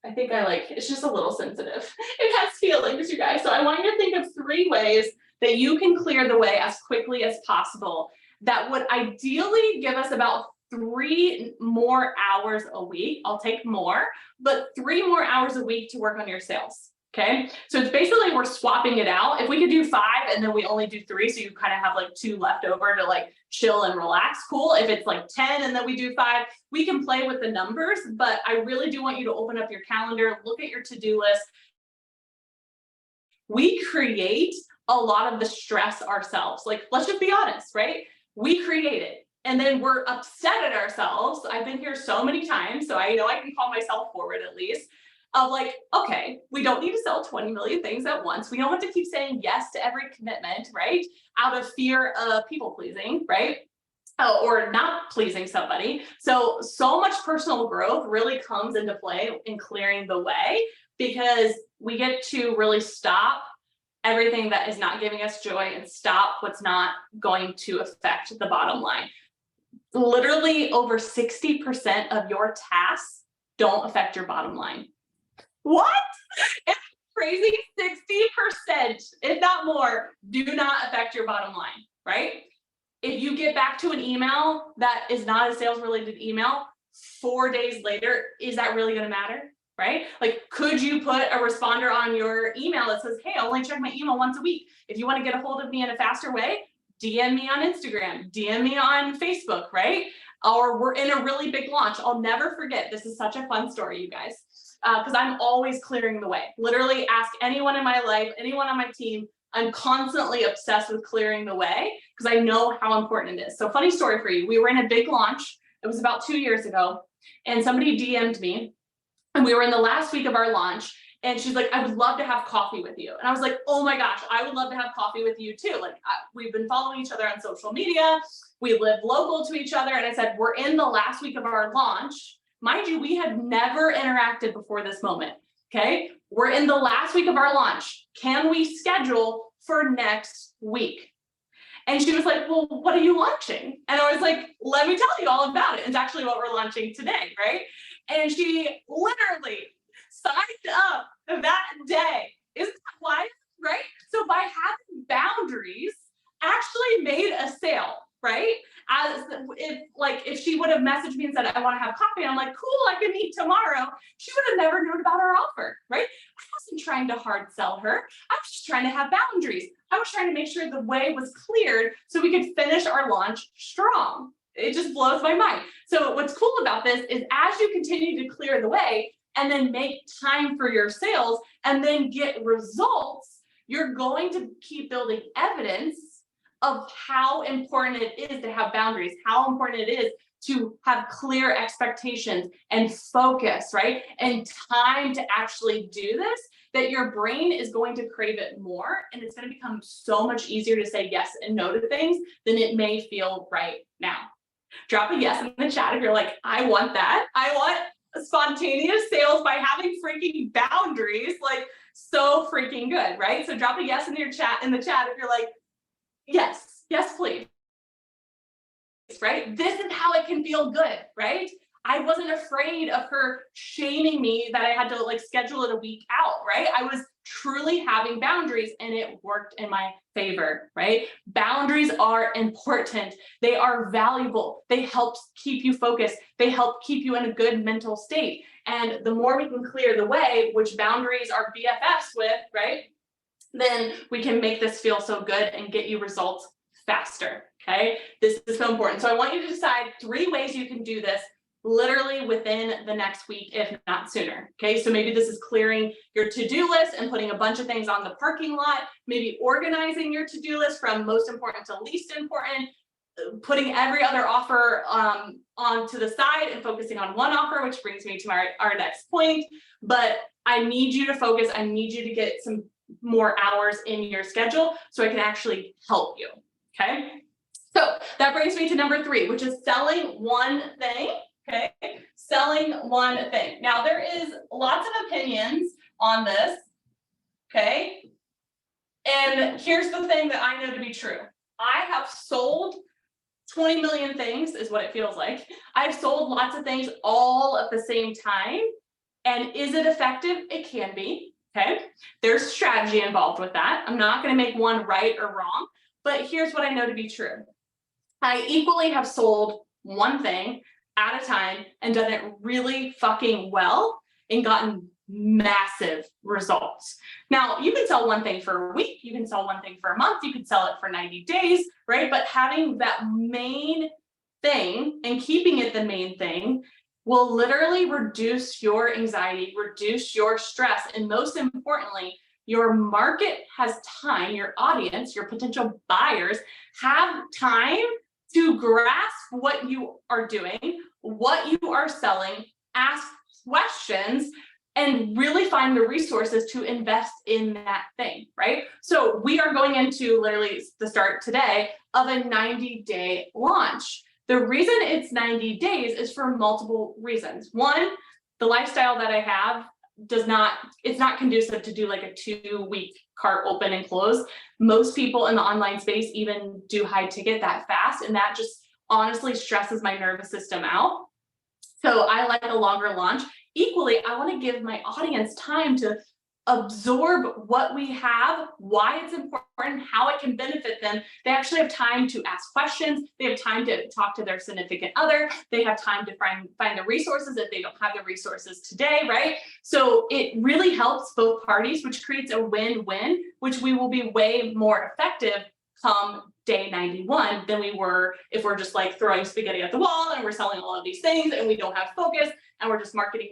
I think it's just a little sensitive. It has feelings, you guys. So I want you to think of 3 ways that you can clear the way as quickly as possible that would ideally give us about 3 more hours a week. I'll take more, but 3 more hours a week to work on your sales. Okay. So it's basically, we're swapping it out. If we could do 5 and then we only do 3, so you kind of have 2 left over to chill and relax, cool. If it's 10 and then we do 5, we can play with the numbers, but I really do want you to open up your calendar, look at your to-do list. We create a lot of the stress ourselves. Let's just be honest, right? We create it. And then we're upset at ourselves. I've been here so many times, so I know I can call myself forward at least. Of okay, we don't need to sell 20 million things at once. We don't have to keep saying yes to every commitment, right? Out of fear of people pleasing, right? Or not pleasing somebody. So much personal growth really comes into play in clearing the way, because we get to really stop everything that is not giving us joy and stop what's not going to affect the bottom line. Literally over 60% of your tasks don't affect your bottom line. What? It's crazy. 60%, if not more, do not affect your bottom line, right? If you get back to an email that is not a sales related email 4 days later, is that really going to matter? Right? Could you put a responder on your email that says, hey, I only check my email once a week. If you want to get a hold of me in a faster way, DM me on Instagram, DM me on Facebook, right? Or we're in a really big launch. I'll never forget. This is such a fun story, you guys. Because I'm always clearing the way. Literally ask anyone in my life, anyone on my team. I'm constantly obsessed with clearing the way because I know how important it is. So funny story for you. We were in a big launch. It was about 2 years ago. And somebody DM'd me. And we were in the last week of our launch. And she's like, I would love to have coffee with you. And I was like, oh my gosh, I would love to have coffee with you too. We've been following each other on social media. We live local to each other. And I said, we're in the last week of our launch. Mind you, we had never interacted before this moment, okay? We're in the last week of our launch. Can we schedule for next week? And she was like, well, what are you launching? And I was like, let me tell you all about it. It's actually what we're launching today, right? And she literally signed up that day. Isn't that wild, right? So by having boundaries, actually made a sale, right? As if she would have messaged me and said, I want to have coffee, I'm like, cool, I can meet tomorrow. She would have never known about our offer, right? I wasn't trying to hard sell her. I was just trying to have boundaries. I was trying to make sure the way was cleared so we could finish our launch strong. It just blows my mind. So what's cool about this is as you continue to clear the way and then make time for your sales and then get results, you're going to keep building evidence of how important it is to have boundaries, how important it is to have clear expectations and focus, right? And time to actually do this, that your brain is going to crave it more. And it's going to become so much easier to say yes and no to things than it may feel right now. Drop a yes in the chat if you're like, I want that. I want spontaneous sales by having freaking boundaries. so freaking good, right? So drop a yes in the chat if you're like, yes, yes, please. Right? This is how it can feel good, right? I wasn't afraid of her shaming me that I had to like schedule it a week out, right? I was truly having boundaries and it worked in my favor, right? Boundaries are important. They are valuable. They help keep you focused. They help keep you in a good mental state. And the more we can clear the way, which boundaries are BFFs with, right? Then we can make this feel so good and get you results faster, okay? This is so important. So I want you to decide 3 ways you can do this literally within the next week, if not sooner, okay? So maybe this is clearing your to-do list and putting a bunch of things on the parking lot, maybe organizing your to-do list from most important to least important, putting every other offer onto the side and focusing on one offer, which brings me to our next point. But I need you to focus. I need you to get some more hours in your schedule so I can actually help you, okay? So that brings me to number 3, which is selling one thing, okay? Selling one thing. Now there is lots of opinions on this, okay? And here's the thing that I know to be true. I have sold 20 million things is what it feels like. I've sold lots of things all at the same time. And is it effective? It can be, okay? There's strategy involved with that. I'm not gonna make one right or wrong, but here's what I know to be true. I equally have sold one thing at a time and done it really fucking well and gotten massive results. Now, you can sell one thing for a week, you can sell one thing for a month, you can sell it for 90 days, right? But having that main thing and keeping it the main thing will literally reduce your anxiety, reduce your stress, and most importantly, your market has time, your audience, your potential buyers have time to grasp what you are doing, what you are selling, ask questions, and really find the resources to invest in that thing, right? So we are going into literally the start today of a 90-day launch. The reason it's 90 days is for multiple reasons. One, the lifestyle that I have it's not conducive to do like a 2-week cart open and close. Most people in the online space even do high ticket that fast, and that just honestly stresses my nervous system out. So I like a longer launch. Equally, I want to give my audience time to absorb what we have, why it's important, how it can benefit them. They actually have time to ask questions. They have time to talk to their significant other. They have time to find the resources if they don't have the resources today, right? So it really helps both parties, which creates a win-win, which we will be way more effective come day 91 than we were if we're just like throwing spaghetti at the wall and we're selling all of these things and we don't have focus and we're just marketing,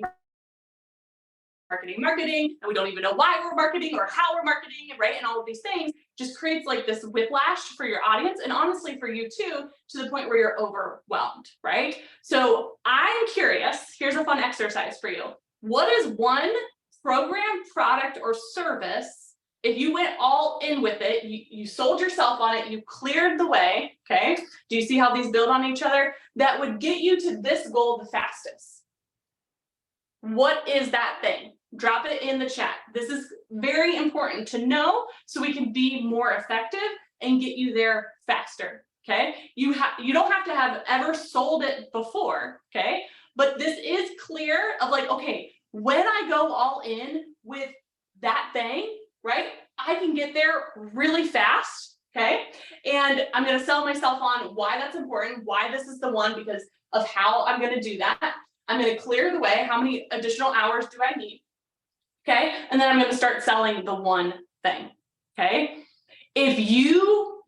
and we don't even know why we're marketing or how we're marketing, right? And all of these things just creates like this whiplash for your audience and honestly for you too, to the point where you're overwhelmed, right? So I'm curious, here's a fun exercise for you. What is one program, product, or service, if you went all in with it, you sold yourself on it, you cleared the way, okay? Do you see how these build on each other? That would get you to this goal the fastest. What is that thing? Drop it in the chat. This is very important to know so we can be more effective and get you there faster, okay? You don't have to have ever sold it before, okay? But this is clear of like, okay, when I go all in with that thing, right? I can get there really fast, okay? And I'm gonna sell myself on why that's important, why this is the one, because of how I'm gonna do that. I'm gonna clear the way, how many additional hours do I need? Okay, and then I'm going to start selling the one thing, okay? If you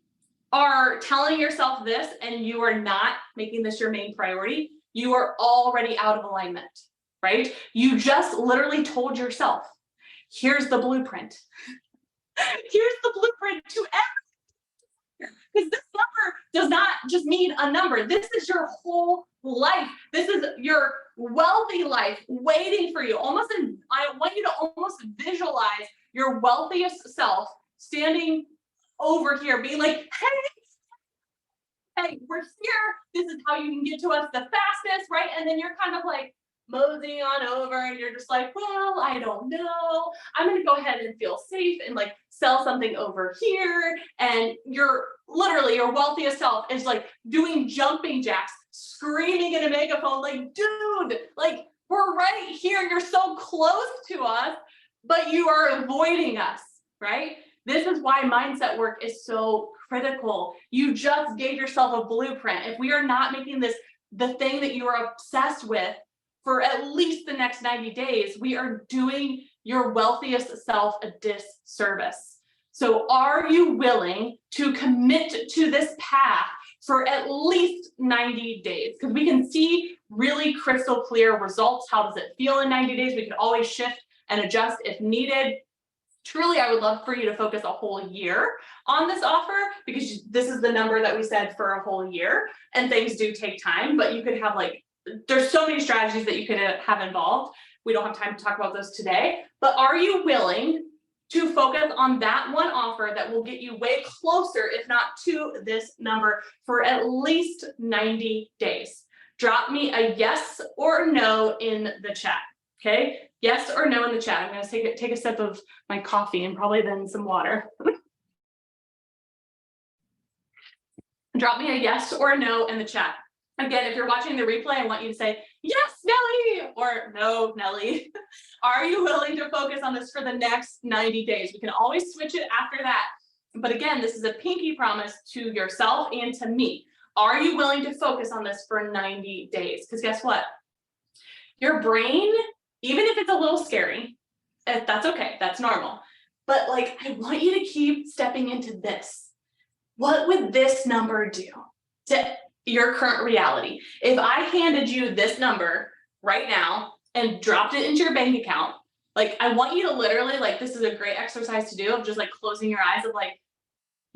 are telling yourself this and you are not making this your main priority, you are already out of alignment, right? You just literally told yourself, here's the blueprint. Here's the blueprint to everything. Because this number does not just mean a number. This is your whole life. This is your wealthy life waiting for you. I want you to almost visualize your wealthiest self standing over here, being like, hey, we're here. This is how you can get to us the fastest, right? And then you're kind of like, moseying on over and you're just like, well, I don't know. I'm going to go ahead and feel safe and like sell something over here. And you're literally your wealthiest self is like doing jumping jacks, screaming in a megaphone, like, dude, like we're right here. You're so close to us, but you are avoiding us, right? This is why mindset work is so critical. You just gave yourself a blueprint. If we are not making this the thing that you are obsessed with for at least the next 90 days, we are doing your wealthiest self a disservice. So are you willing to commit to this path for at least 90 days? Because we can see really crystal clear results. How does it feel in 90 days? We can always shift and adjust if needed. Truly, I would love for you to focus a whole year on this offer, because this is the number that we said for a whole year, and things do take time, but you could have like, there's so many strategies that you could have involved. We don't have time to talk about those today, but are you willing to focus on that one offer that will get you way closer, if not to this number, for at least 90 days? Drop me a yes or no in the chat. Okay, yes or no in the chat. I'm going to take a sip of my coffee and probably then some water. Drop me a yes or a no in the chat. Again, if you're watching the replay, I want you to say, yes, Nelly, or no, Nelly. Are you willing to focus on this for the next 90 days? We can always switch it after that. But again, this is a pinky promise to yourself and to me. Are you willing to focus on this for 90 days? Because guess what? Your brain, even if it's a little scary, that's okay, that's normal. But like, I want you to keep stepping into this. What would this number do to your current reality? If I handed you this number right now and dropped it into your bank account, like I want you to literally, like, this is a great exercise to do of just like closing your eyes of like,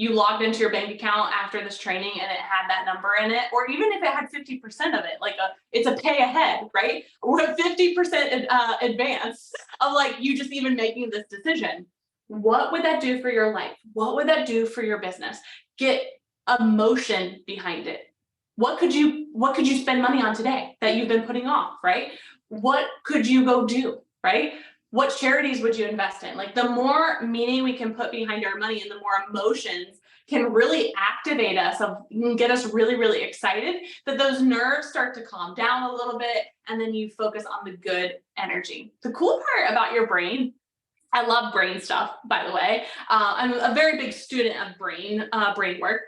you logged into your bank account after this training and it had that number in it, or even if it had 50% of it, like it's a pay ahead, right? Or a 50% advance of like you just even making this decision. What would that do for your life? What would that do for your business? Get emotion behind it. What could you spend money on today that you've been putting off, right? What could you go do, right? What charities would you invest in? Like the more meaning we can put behind our money and the more emotions can really activate us and get us really, really excited, that those nerves start to calm down a little bit, and then you focus on the good energy. The cool part about your brain, I love brain stuff, by the way. I'm a very big student of brain work.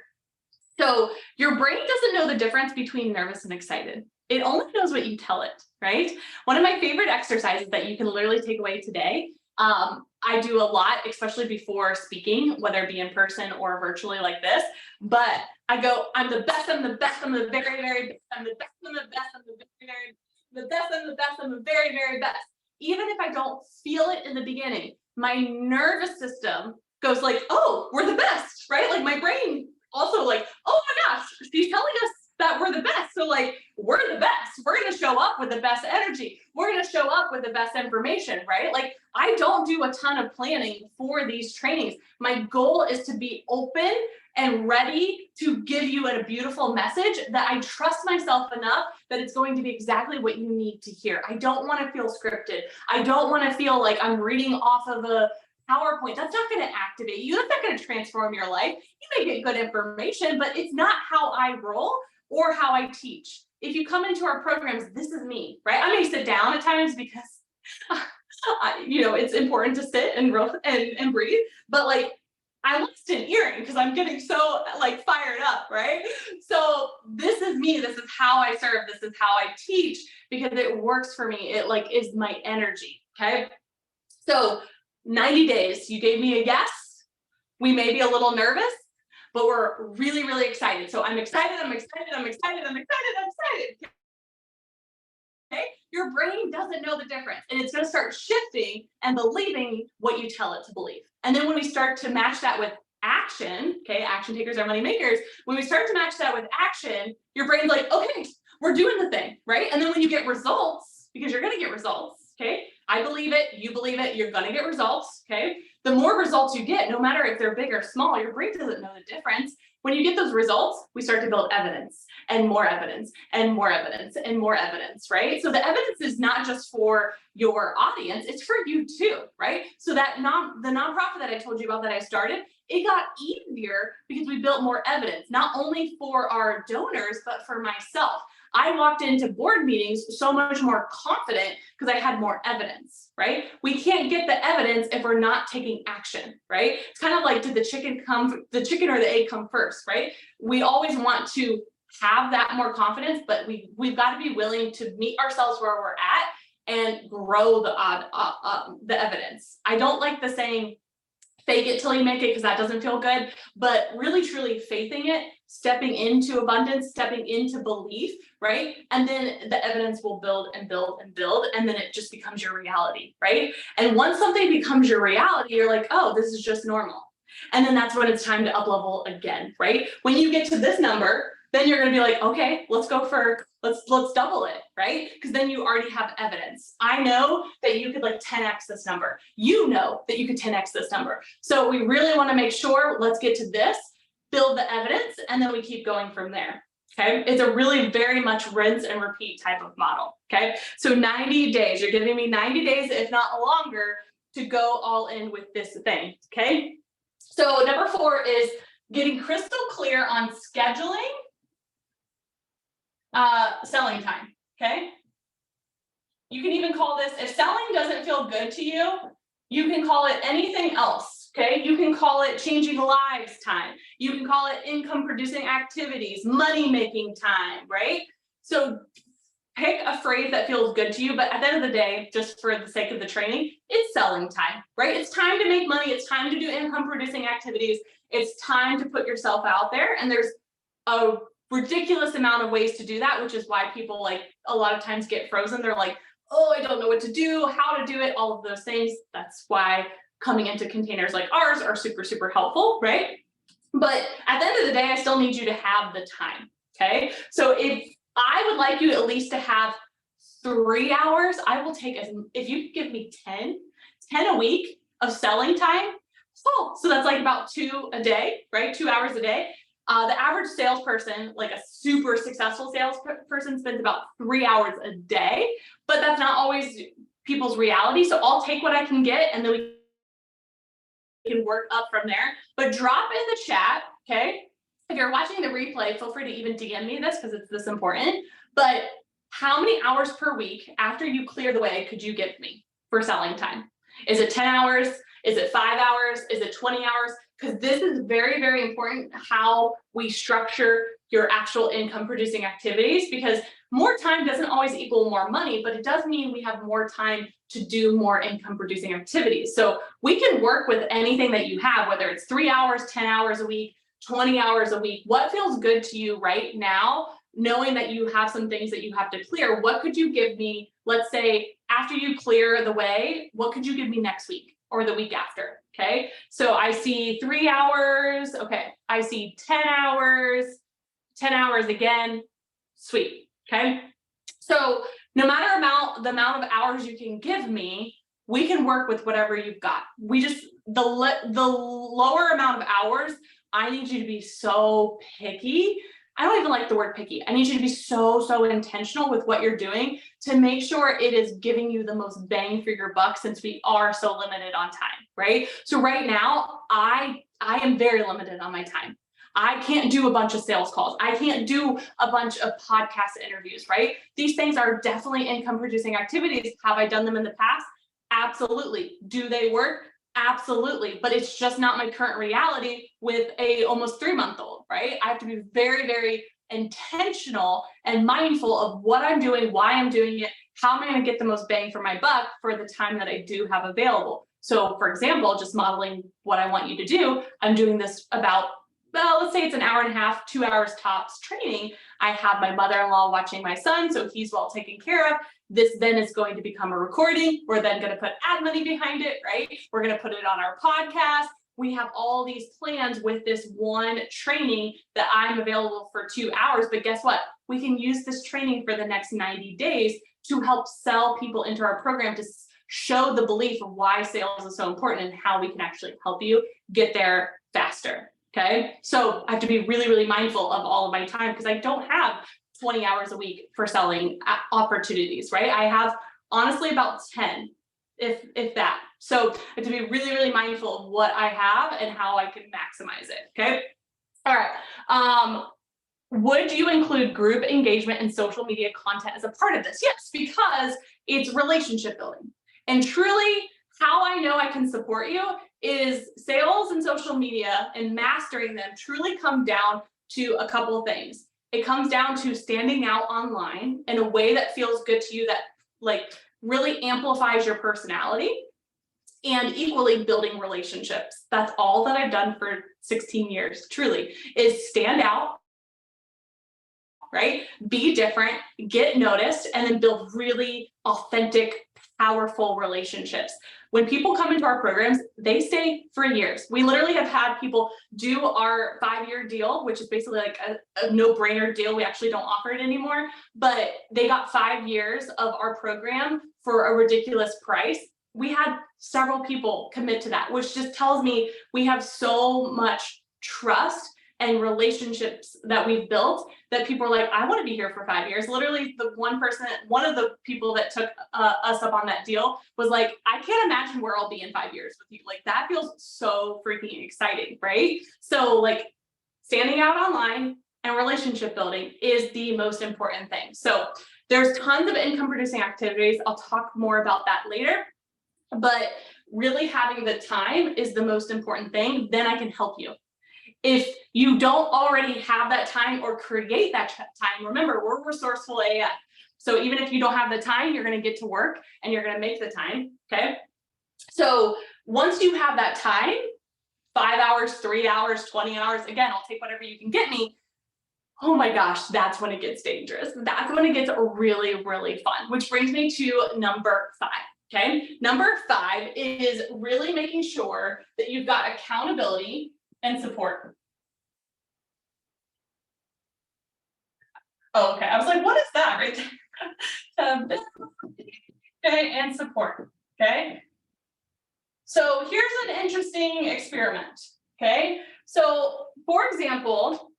So your brain doesn't know the difference between nervous and excited. It only knows what you tell it, right? One of my favorite exercises that you can literally take away today, I do a lot, especially before speaking, whether it be in person or virtually like this, but I go, I'm the best, I'm the best, I'm the very, very best, I'm the best, I'm the best, I'm the very, the best, I'm the best, I'm the very, very best. Even if I don't feel it in the beginning, my nervous system goes like, oh, we're the best, right? Like my brain also like, oh my gosh, she's telling us that we're the best. So like, we're the best. We're going to show up with the best energy. We're going to show up with the best information, right? Like I don't do a ton of planning for these trainings. My goal is to be open and ready to give you a beautiful message that I trust myself enough that it's going to be exactly what you need to hear. I don't want to feel scripted. I don't want to feel like I'm reading off of a PowerPoint. That's not going to activate you. That's not going to transform your life. You may get good information, but it's not how I roll or how I teach. If you come into our programs, this is me, right? I may sit down at times because, it's important to sit and breathe, but like I lost an earring because I'm getting so like fired up, right? So this is me. This is how I serve. This is how I teach because it works for me. It like is my energy. Okay. So 90 days, you gave me a yes. We may be a little nervous, but we're really, really excited. So I'm excited, I'm excited, I'm excited, I'm excited, I'm excited. Okay? Your brain doesn't know the difference, and it's going to start shifting and believing what you tell it to believe. And then when we start to match that with action, okay, action takers are money makers. When we start to match that with action, your brain's like, okay, we're doing the thing, right? And then when you get results, because you're going to get results, okay? I believe it, you believe it, you're going to get results, okay? The more results you get, no matter if they're big or small, your brain doesn't know the difference. When you get those results, we start to build evidence and more evidence and more evidence and more evidence, right? So the evidence is not just for your audience, it's for you too, right? So that the nonprofit that I told you about that I started, it got easier because we built more evidence, not only for our donors, but for myself. I walked into board meetings so much more confident because I had more evidence, right? We can't get the evidence if we're not taking action, right? It's kind of like, did the chicken or the egg come first, right? We always want to have that more confidence, but we've got to be willing to meet ourselves where we're at and grow the evidence. I don't like the saying, fake it till you make it, because that doesn't feel good, but really truly faithing it, stepping into abundance, stepping into belief, right? And then the evidence will build and build and build, and then it just becomes your reality, right? And once something becomes your reality, you're like, oh, this is just normal. And then that's when it's time to up level again, right? When you get to this number, then you're going to be like, okay, let's double it, right? Because then you already have evidence. I know that you could like 10x this number. You know that you could 10x this number. So we really want to make sure, let's get to this, build the evidence, and then we keep going from there. Okay, it's a really very much rinse and repeat type of model. Okay, so 90 days, you're giving me 90 days, if not longer, to go all in with this thing. Okay, so number 4 is getting crystal clear on scheduling selling time. Okay, you can even call this, if selling doesn't feel good to you, you can call it anything else. Okay, you can call it changing lives time. You can call it income producing activities, money making time, right? So pick a phrase that feels good to you, but at the end of the day, just for the sake of the training, it's selling time, right? It's time to make money. It's time to do income producing activities. It's time to put yourself out there. And there's a ridiculous amount of ways to do that, which is why people like a lot of times get frozen. They're like, oh, I don't know what to do, how to do it, all of those things. That's why coming into containers like ours are super, super helpful, right? But at the end of the day, I still need you to have the time, okay? So if I would like you at least to have 3 hours, I will take, if you could give me 10 a week of selling time, so that's like about 2 a day, right? 2 hours a day. The average salesperson, like a super successful salesperson, spends about 3 hours a day, but that's not always people's reality. So I'll take what I can get, and then we can work up from there. But drop in the chat, okay? If you're watching the replay, feel free to even DM me this because it's this important. But how many hours per week after you clear the way could you give me for selling time? Is it 10 hours? Is it 5 hours? Is it 20 hours? Because this is very, very important how we structure your actual income producing activities, because more time doesn't always equal more money, but it does mean we have more time to do more income producing activities. So we can work with anything that you have, whether it's 3 hours, 10 hours a week, 20 hours a week. What feels good to you right now, knowing that you have some things that you have to clear? What could you give me, let's say, after you clear the way, what could you give me next week or the week after? Okay, so I see 3 hours. Okay, I see 10 hours, 10 hours again. Sweet. Okay, so no matter the amount of hours you can give me, we can work with whatever you've got. We just, the lower amount of hours, I need you to be so picky. I don't even like the word picky. I need you to be so intentional with what you're doing to make sure it is giving you the most bang for your buck, since we are so limited on time, right? So right now, I am very limited on my time. I can't do a bunch of sales calls. I can't do a bunch of podcast interviews, right? These things are definitely income producing activities. Have I done them in the past? Absolutely. Do they work? Absolutely. But it's just not my current reality with a almost 3-month-old, right? I have to be very, very intentional and mindful of what I'm doing, why I'm doing it, how am I going to get the most bang for my buck for the time that I do have available. So for example, just modeling what I want you to do, I'm doing this about, well, let's say it's an hour and a half, 2 hours tops training. I have my mother-in-law watching my son, so he's well taken care of. This then is going to become a recording. We're then going to put ad money behind it, right? We're going to put it on our podcast. We have all these plans with this one training that I'm available for 2 hours. But guess what? We can use this training for the next 90 days to help sell people into our program, to show the belief of why sales is so important and how we can actually help you get there faster. Okay. So I have to be really, really mindful of all of my time because I don't have 20 hours a week for selling opportunities, right? I have honestly about 10, if that. So I have to be really, really mindful of what I have and how I can maximize it. Okay. All right. Would you include group engagement and social media content as a part of this? Yes, because it's relationship building. And truly, how I know I can support you is sales and social media and mastering them truly come down to a couple of things. It comes down to standing out online in a way that feels good to you, that like really amplifies your personality, and equally building relationships. That's all that I've done for 16 years, truly, is stand out, right? Be different, get noticed, and then build really authentic, powerful relationships. When people come into our programs, they stay for years. We literally have had people do our 5-year deal, which is basically like a no-brainer deal. We actually don't offer it anymore, but they got 5 years of our program for a ridiculous price. We had several people commit to that, which just tells me we have so much trust and relationships that we've built that people are like, I want to be here for 5 years. Literally, the one of the people that took us up on that deal was like, I can't imagine where I'll be in 5 years with you. Like, that feels so freaking exciting, right? So like standing out online and relationship building is the most important thing. So there's tons of income producing activities. I'll talk more about that later, but really having the time is the most important thing. Then I can help you. If you don't already have that time or create that time, remember, we're resourceful AF. So even if you don't have the time, you're going to get to work and you're going to make the time. Okay. So once you have that time, 5 hours, 3 hours, 20 hours, again, I'll take whatever you can get me. Oh my gosh, that's when it gets dangerous. That's when it gets really, really fun, which brings me to number 5. Okay. Number 5 is really making sure that you've got accountability and support. Oh, okay. I was like, what is that right there? Okay, and support. Okay. So here's an interesting experiment. Okay. So for example,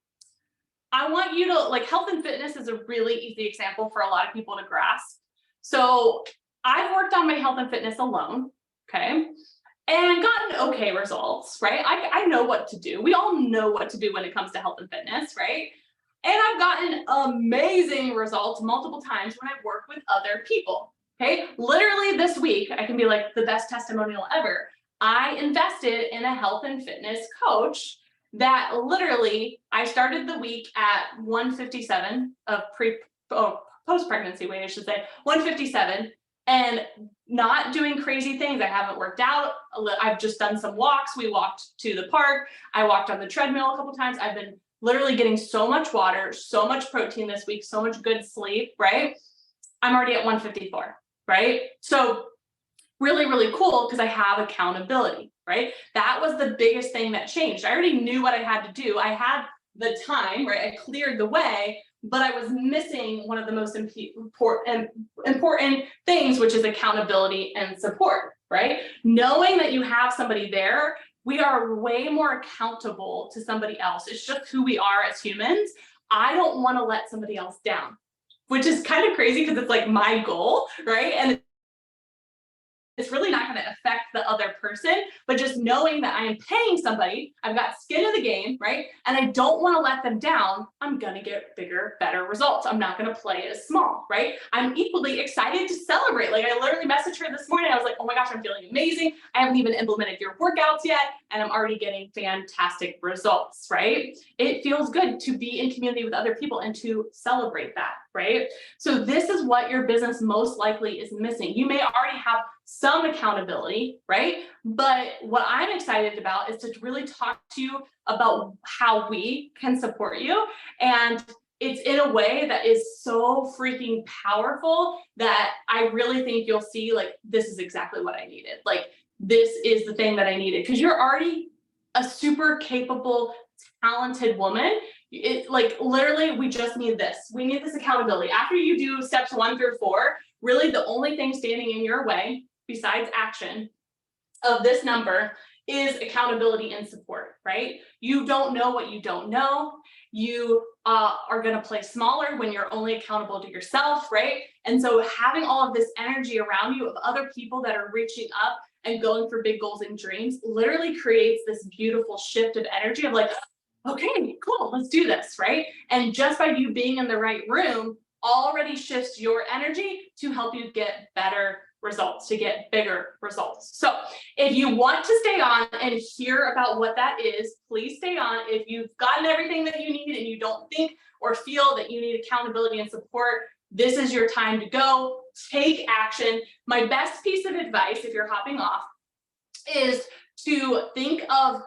I want you to, like, health and fitness is a really easy example for a lot of people to grasp. So I've worked on my health and fitness alone. Okay. And gotten okay results, right? I know what to do. We all know what to do when it comes to health and fitness, right? And I've gotten amazing results multiple times when I've worked with other people. Okay. Literally this week, I can be like the best testimonial ever. I invested in a health and fitness coach that literally I started the week at 157 of post-pregnancy weight, I should say, 157. And not doing crazy things. I haven't worked out. I've just done some walks. We walked to the park. I walked on the treadmill a couple times. I've been literally getting so much water, so much protein this week, so much good sleep, right? I'm already at 154, right? So really, really cool because I have accountability, right? That was the biggest thing that changed. I already knew what I had to do. I had the time, right? I cleared the way, but I was missing one of the most important things, which is accountability and support, right? Knowing that you have somebody there, we are way more accountable to somebody else. It's just who we are as humans. I don't want to let somebody else down, which is kind of crazy because it's like my goal, right? And it's really not going to affect the other person, but just knowing that I am paying somebody, I've got skin in the game, right? And I don't want to let them down. I'm going to get bigger, better results. I'm not going to play as small, right? I'm equally excited to celebrate. Like, I literally messaged her this morning. I was like, oh my gosh, I'm feeling amazing. I haven't even implemented your workouts yet, and I'm already getting fantastic results, right? It feels good to be in community with other people and to celebrate that, right? So this is what your business most likely is missing. You may already have some accountability, right? But what I'm excited about is to really talk to you about how we can support you. And it's in a way that is so freaking powerful that I really think you'll see, like, this is exactly what I needed. Like, this is the thing that I needed, because you're already a super capable, talented woman. Like, literally, we just need this. We need this accountability. After you do steps 1 through 4, really the only thing standing in your way besides action of this number is accountability and support, right? You don't know what you don't know. You are going to play smaller when you're only accountable to yourself, right? And so having all of this energy around you of other people that are reaching up and going for big goals and dreams literally creates this beautiful shift of energy of like, okay, cool, let's do this, right? And just by you being in the right room already shifts your energy to help you get better results, to get bigger results. So if you want to stay on and hear about what that is, please stay on. If you've gotten everything that you need and you don't think or feel that you need accountability and support, this is your time to go. Take action. My best piece of advice, if you're hopping off, is to think of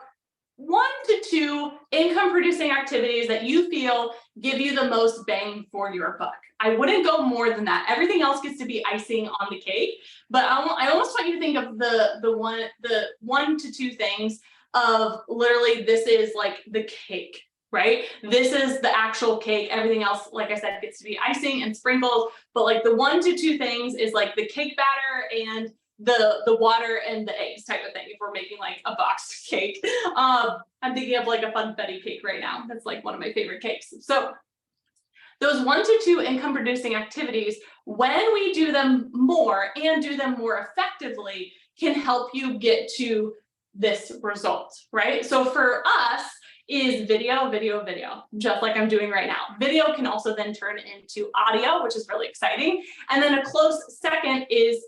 1 to 2 income producing activities that you feel give you the most bang for your buck. I wouldn't go more than that. Everything else gets to be icing on the cake, but I almost want you to think of the 1 to 2 things of literally this is like the cake, right? This is the actual cake. Everything else, like I said, gets to be icing and sprinkles, but like the 1 to 2 things is like the cake batter and the water and the eggs type of thing if we're making like a boxed cake. I'm thinking of like a funfetti cake right now. That's like one of my favorite cakes. So those 1 to 2 income producing activities, when we do them more and do them more effectively, can help you get to this result, right? So for us is video, just like I'm doing right now. Video can also then turn into audio, which is really exciting. And then a close second is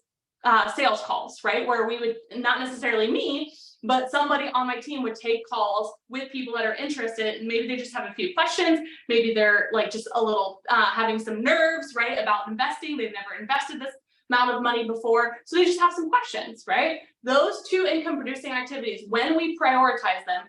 sales calls, right? Where we would, not necessarily me, but somebody on my team would take calls with people that are interested, and maybe they just have a few questions. Maybe they're like just a little having some nerves, right, about investing. They've never invested this amount of money before. So they just have some questions, right? Those 2 income producing activities, when we prioritize them,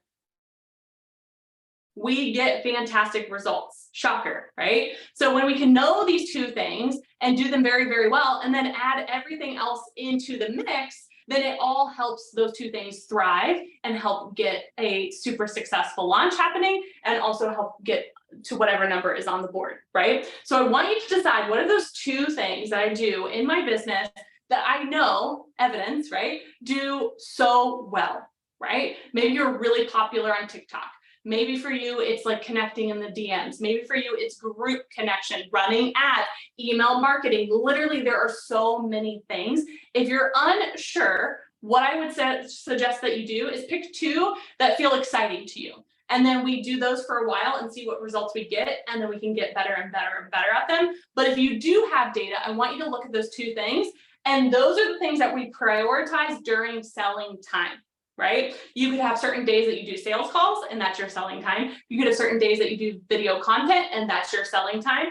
we get fantastic results. Shocker, right? So when we can know these 2 things and do them very, very well, and then add everything else into the mix, then it all helps those 2 things thrive and help get a super successful launch happening and also help get to whatever number is on the board, right? So I want you to decide, what are those 2 things that I do in my business that I know, evidence, right, do so well, right? Maybe you're really popular on TikTok. Maybe for you, it's like connecting in the DMs. Maybe for you, it's group connection, running ads, email marketing. Literally, there are so many things. If you're unsure, what I would suggest that you do is pick 2 that feel exciting to you. And then we do those for a while and see what results we get. And then we can get better and better and better at them. But if you do have data, I want you to look at those 2 things. And those are the things that we prioritize during selling time. Right? You could have certain days that you do sales calls and that's your selling time. You could have certain days that you do video content and that's your selling time.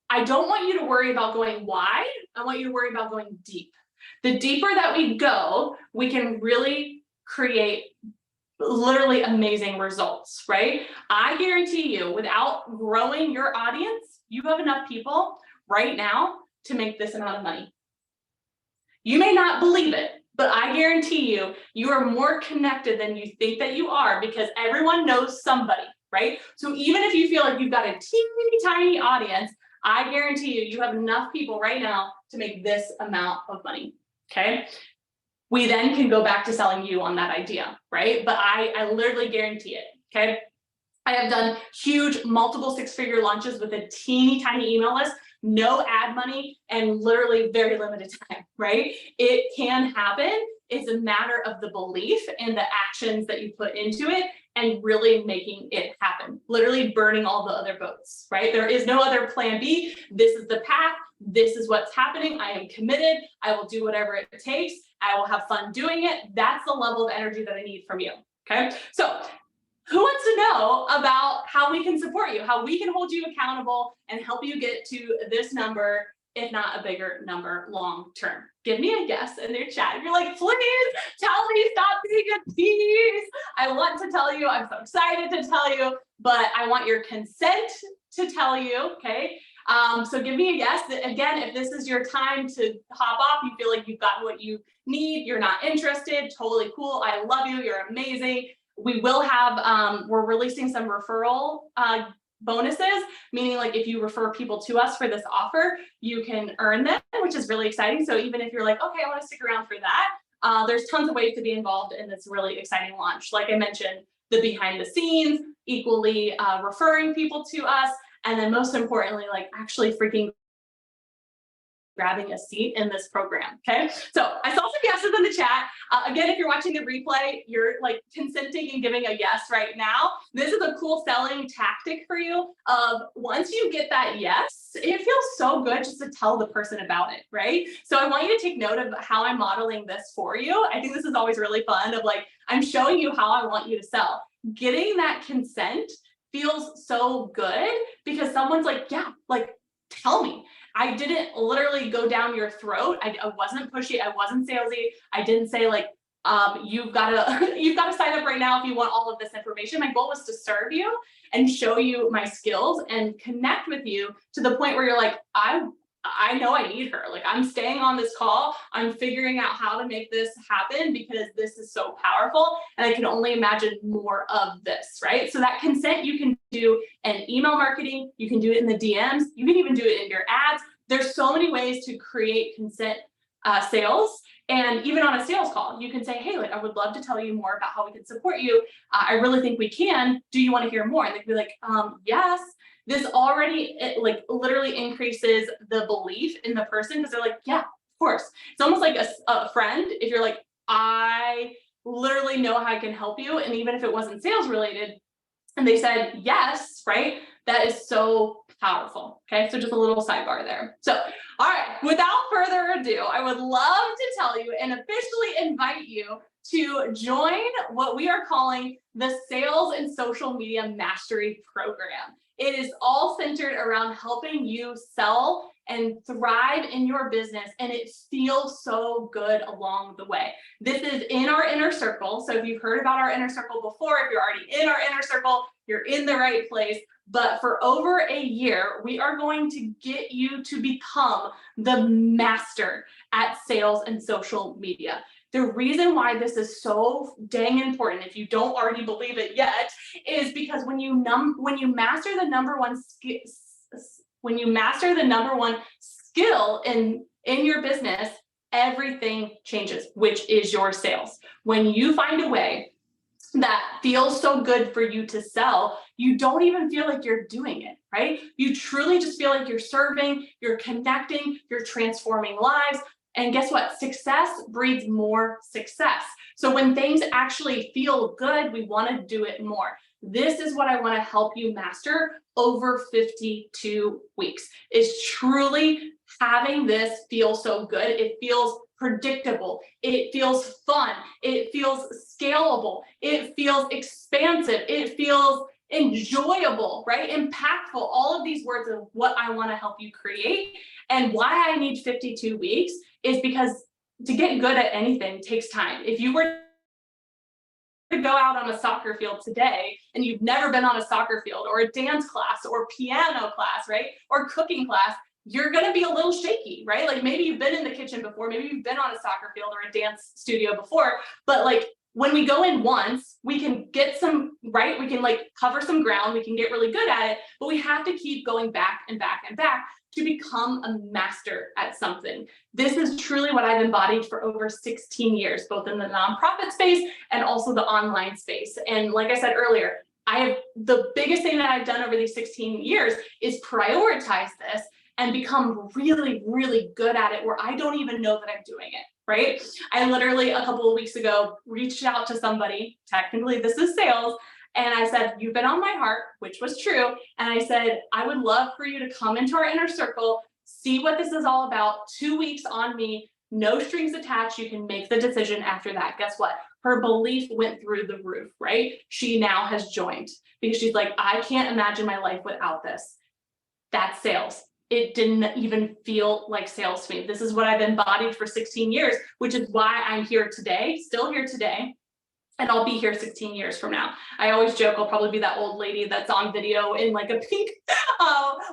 I don't want you to worry about going wide. I want you to worry about going deep. The deeper that we go, we can really create literally amazing results, right? I guarantee you, without growing your audience, you have enough people right now to make this amount of money. You may not believe it, but I guarantee you, you are more connected than you think that you are because everyone knows somebody, right? So even if you feel like you've got a teeny tiny audience, I guarantee you, you have enough people right now to make this amount of money, okay? We then can go back to selling you on that idea, right? But I literally guarantee it, okay? I have done huge multiple 6-figure launches with a teeny tiny email list, no ad money, and literally very limited time, right? It can happen. It's a matter of the belief and the actions that you put into it and really making it happen, literally burning all the other boats, right? There is no other plan B. This is the path. This is what's happening. I am committed. I will do whatever it takes. I will have fun doing it. That's the level of energy that I need from you, okay? So who wants to know about how we can support you, how we can hold you accountable and help you get to this number, if not a bigger number long term? Give me a yes in their chat. If you're like, please tell me, stop being a tease. I want to tell you, I'm so excited to tell you, but I want your consent to tell you, okay? So give me a yes. Again, if this is your time to hop off, you feel like you've gotten what you need, you're not interested, totally cool. I love you, you're amazing. We will have, we're releasing some referral bonuses, meaning like if you refer people to us for this offer, you can earn them, which is really exciting. So even if you're like, okay, I want to stick around for that, There's tons of ways to be involved in this really exciting launch. Like I mentioned, the behind the scenes, equally referring people to us, and then most importantly, like actually freaking grabbing a seat in this program. Okay. So I saw some yeses in the chat. Again, if you're watching the replay, you're like consenting and giving a yes right now. This is a cool selling tactic for you of once you get that yes, it feels so good just to tell the person about it, right? So I want you to take note of how I'm modeling this for you. I think this is always really fun of like, I'm showing you how I want you to sell. Getting that consent feels so good because someone's like, yeah, like, tell me. I didn't literally go down your throat. I wasn't pushy. I wasn't salesy. I didn't say like, you've got to sign up right now if you want all of this information. My goal was to serve you and show you my skills and connect with you to the point where you're like, I know I need her. Like I'm staying on this call. I'm figuring out how to make this happen because this is so powerful. And I can only imagine more of this, right? So that consent you can do in email marketing. You can do it in the DMs. You can even do it in your ads. There's so many ways to create consent sales. And even on a sales call, you can say, hey, like, I would love to tell you more about how we can support you. I really think we can. Do you want to hear more? And they can be like, yes. This already like literally increases the belief in the person because they're like, yeah, of course. It's almost like a friend. If you're like, I literally know how I can help you. And even if it wasn't sales related and they said yes, right? That is so powerful. Okay. So just a little sidebar there. So, all right, without further ado, I would love to tell you and officially invite you to join what we are calling the Sales and Social Media Mastery Program. It is all centered around helping you sell and thrive in your business, and it feels so good along the way. This is in our inner circle. So if you've heard about our inner circle before, if you're already in our inner circle, you're in the right place. But for over a year, we are going to get you to become the master at sales and social media. The reason why this is so dang important, if you don't already believe it yet, is because when you master the number one skill in your business, everything changes, which is your sales. When you find a way that feels so good for you to sell, you don't even feel like you're doing it, right? You truly just feel like you're serving, you're connecting, you're transforming lives. And guess what? Success breeds more success. So when things actually feel good, we want to do it more. This is what I want to help you master over 52 weeks, is truly having this feel so good. It feels predictable. It feels fun. It feels scalable. It feels expansive. It feels enjoyable, right? Impactful. All of these words of what I want to help you create. And why I need 52 weeks is because to get good at anything takes time. If you were to go out on a soccer field today and you've never been on a soccer field or a dance class or piano class, right? Or cooking class, you're going to be a little shaky, right? Like maybe you've been in the kitchen before, maybe you've been on a soccer field or a dance studio before, but like when we go in once, we can get some, right? We can like cover some ground, we can get really good at it, but we have to keep going back and back and back to become a master at something. This is truly what I've embodied for over 16 years, both in the nonprofit space and also the online space. And like I said earlier, the biggest thing that I've done over these 16 years is prioritize this and become really, really good at it where I don't even know that I'm doing it, right? I literally a couple of weeks ago reached out to somebody, technically this is sales, and I said, you've been on my heart, which was true. And I said, I would love for you to come into our inner circle, see what this is all about, 2 weeks on me, no strings attached. You can make the decision after that. Guess what? Her belief went through the roof, right? She now has joined because she's like, I can't imagine my life without this. That's sales. It didn't even feel like sales to me. This is what I've embodied for 16 years, which is why I'm here today, still here today. And I'll be here 16 years from now. I always joke I'll probably be that old lady that's on video in like a pink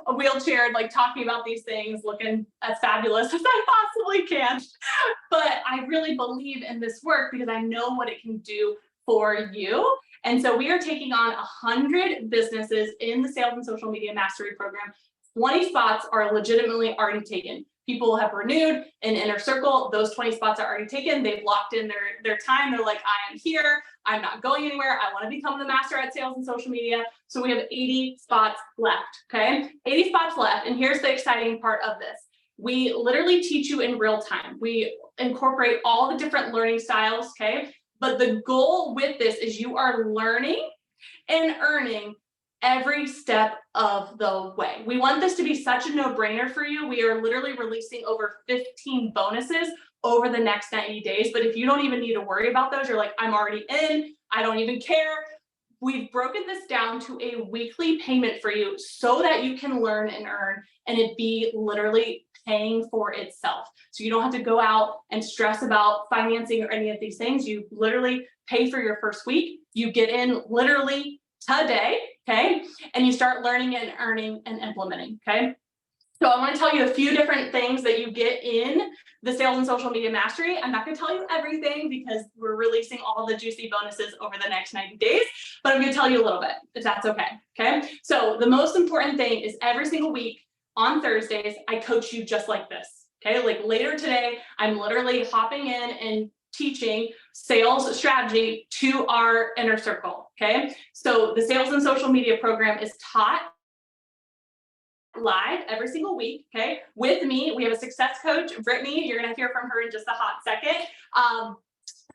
a wheelchair, like talking about these things, looking as fabulous as I possibly can. But I really believe in this work because I know what it can do for you. And so we are taking on 100 businesses in the Sales and Social Media Mastery Program. 20 spots are legitimately already taken. people have renewed in Inner Circle. Those 20 spots are already taken. They've locked in their time. They're like, I am here. I'm not going anywhere. I want to become the master at sales and social media. So we have 80 spots left, okay? 80 spots left. And here's the exciting part of this. We literally teach you in real time. We incorporate all the different learning styles, okay? But the goal with this is you are learning and earning every step of the way. We want this to be such a no-brainer for you. We are literally releasing over 15 bonuses over the next 90 days. But if you don't even need to worry about those, you're like, I'm already in, I don't even care. We've broken this down to a weekly payment for you so that you can learn and earn and it be literally paying for itself. So you don't have to go out and stress about financing or any of these things. You literally pay for your first week. You get in literally today, okay? And you start learning and earning and implementing, okay? So I want to tell you a few different things that you get in the Sales and Social Media Mastery. I'm not going to tell you everything because we're releasing all the juicy bonuses over the next 90 days, but I'm going to tell you a little bit, if that's okay, okay? So the most important thing is every single week on Thursdays, I coach you just like this, okay? Like later today, I'm literally hopping in and teaching sales strategy to our Inner Circle, okay? So the Sales and Social Media program is taught live every single week, okay? With me, we have a success coach, Brittany. You're gonna hear from her in just a hot second.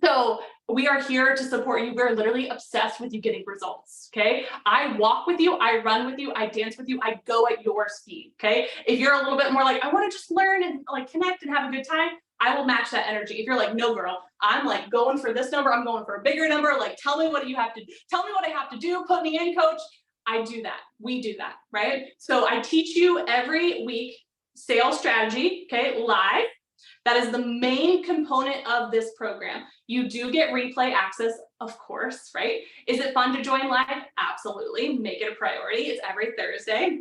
So we are here to support you. We're literally obsessed with you getting results, okay? I walk with you, I run with you, I dance with you, I go at your speed, okay? If you're a little bit more like, I wanna just learn and like connect and have a good time, I will match that energy. If you're like, no girl, I'm like going for this number, I'm going for a bigger number, like tell me what you have to, tell me what I have to do, put me in, coach. I do that, we do that, right? So I teach you every week sales strategy, okay, live. That is the main component of this program. You do get replay access, of course, right? Is it fun to join live? Absolutely, make it a priority. It's every Thursday.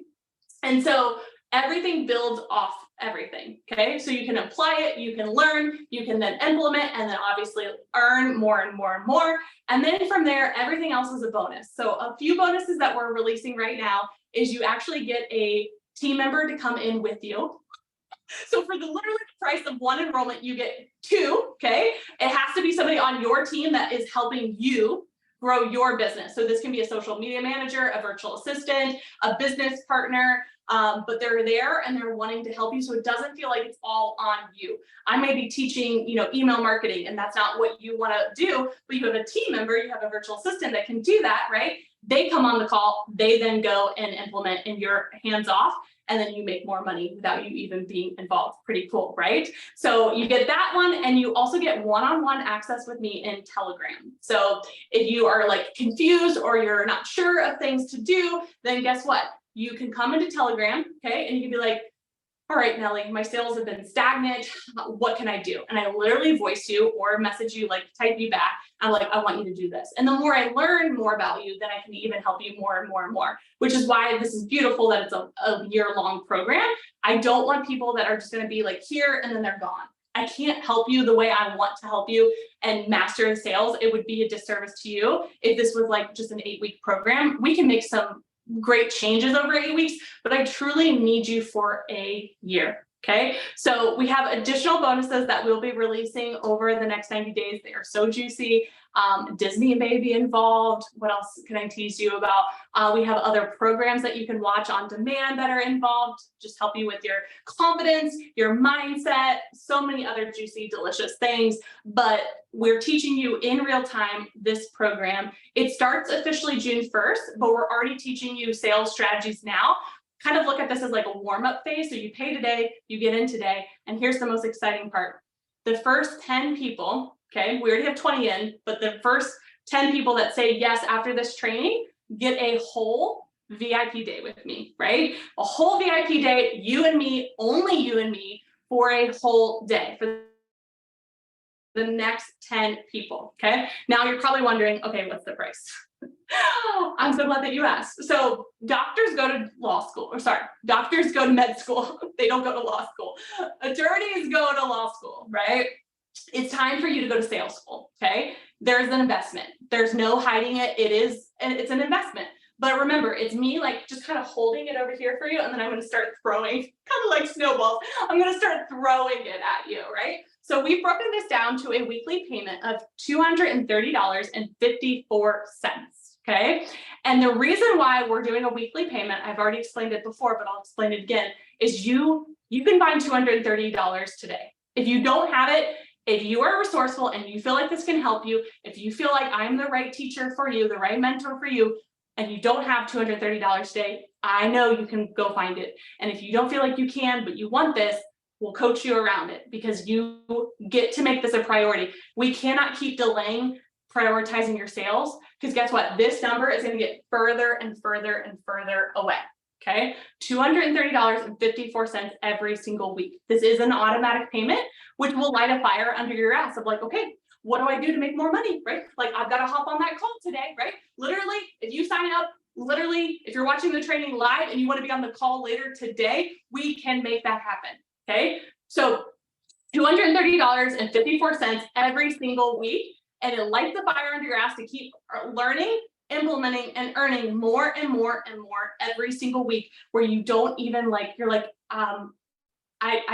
And so everything builds off everything, okay? So you can apply it, you can learn, you can then implement, and then obviously earn more and more and more. And then from there, everything else is a bonus. So a few bonuses that we're releasing right now is you actually get a team member to come in with you. So for the literally the price of one enrollment, you get two, okay? It has to be somebody on your team that is helping you grow your business. So this can be a social media manager, a virtual assistant, a business partner, but they're there and they're wanting to help you. So it doesn't feel like it's all on you. I may be teaching, email marketing, and that's not what you want to do, but you have a team member, you have a virtual assistant that can do that, right? They come on the call, they then go and implement and you're hands off. And then you make more money without you even being involved. Pretty cool, right? So you get that one, and you also get one-on-one access with me in Telegram. So if you are like confused or you're not sure of things to do, then guess what? You can come into Telegram, okay? And you can be like, all right, Nelly, my sales have been stagnant. What can I do? And I literally voice you or message you, like type you back. I'm like, I want you to do this. And the more I learn more about you, then I can even help you more and more and more, which is why this is beautiful that it's a year-long program. I don't want people that are just going to be like here and then they're gone. I can't help you the way I want to help you and master sales. It would be a disservice to you if this was like just an 8-week program. We can make some great changes over 8 weeks, but I truly need you for a year. Okay, so we have additional bonuses that we'll be releasing over the next 90 days. They are so juicy. Disney may be involved. What else can I tease you about? We have other programs that you can watch on demand that are involved, just help you with your confidence, your mindset, so many other juicy, delicious things. But we're teaching you in real time this program. It starts officially June 1st, but we're already teaching you sales strategies now. Kind of look at this as like a warm-up phase. So you pay today, you get in today. And here's the most exciting part. The first 10 people, okay, we already have 20 in, but the first 10 people that say yes after this training get a whole VIP day with me, right? A whole VIP day, you and me, only you and me, for a whole day for the next 10 people, okay? Now you're probably wondering, okay, what's the price? I'm so glad that you asked. So doctors go to doctors go to med school. They don't go to law school. Attorneys go to law school, right? It's time for you to go to sales school, okay? There's an investment. There's no hiding it. It's an investment. But remember, it's me like just kind of holding it over here for you, and then I'm going to start throwing, kind of like snowballs. I'm going to start throwing it at you, right? So we've broken this down to a weekly payment of $230.54. Okay. And the reason why we're doing a weekly payment, I've already explained it before, but I'll explain it again, is you can find $230 today. If you don't have it, if you are resourceful and you feel like this can help you, if you feel like I'm the right teacher for you, the right mentor for you, and you don't have $230 today, I know you can go find it. And if you don't feel like you can, but you want this, we'll coach you around it, because you get to make this a priority. We cannot keep delaying prioritizing your sales, because guess what? This number is going to get further and further and further away. Okay, $230.54 every single week. This is an automatic payment, which will light a fire under your ass of like, okay, what do I do to make more money, right? Like, I've got to hop on that call today, right? Literally, if you sign up, literally, if you're watching the training live and you want to be on the call later today, we can make that happen. Okay, so $230.54 every single week, and it lights the fire under your ass to keep learning, implementing, and earning more and more and more every single week, where you don't even like, you're like, I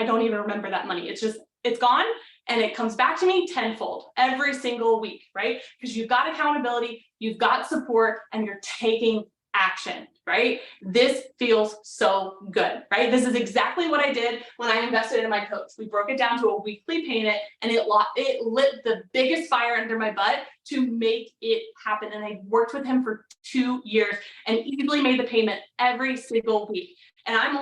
don't even remember that money. It's just, it's gone, and it comes back to me tenfold every single week, right? Because you've got accountability, you've got support, and you're taking action, right? This feels so good, right? This is exactly what I did when I invested in my coach. We broke it down to a weekly payment, and it lit the biggest fire under my butt to make it happen. And I worked with him for 2 years and easily made the payment every single week. And I'm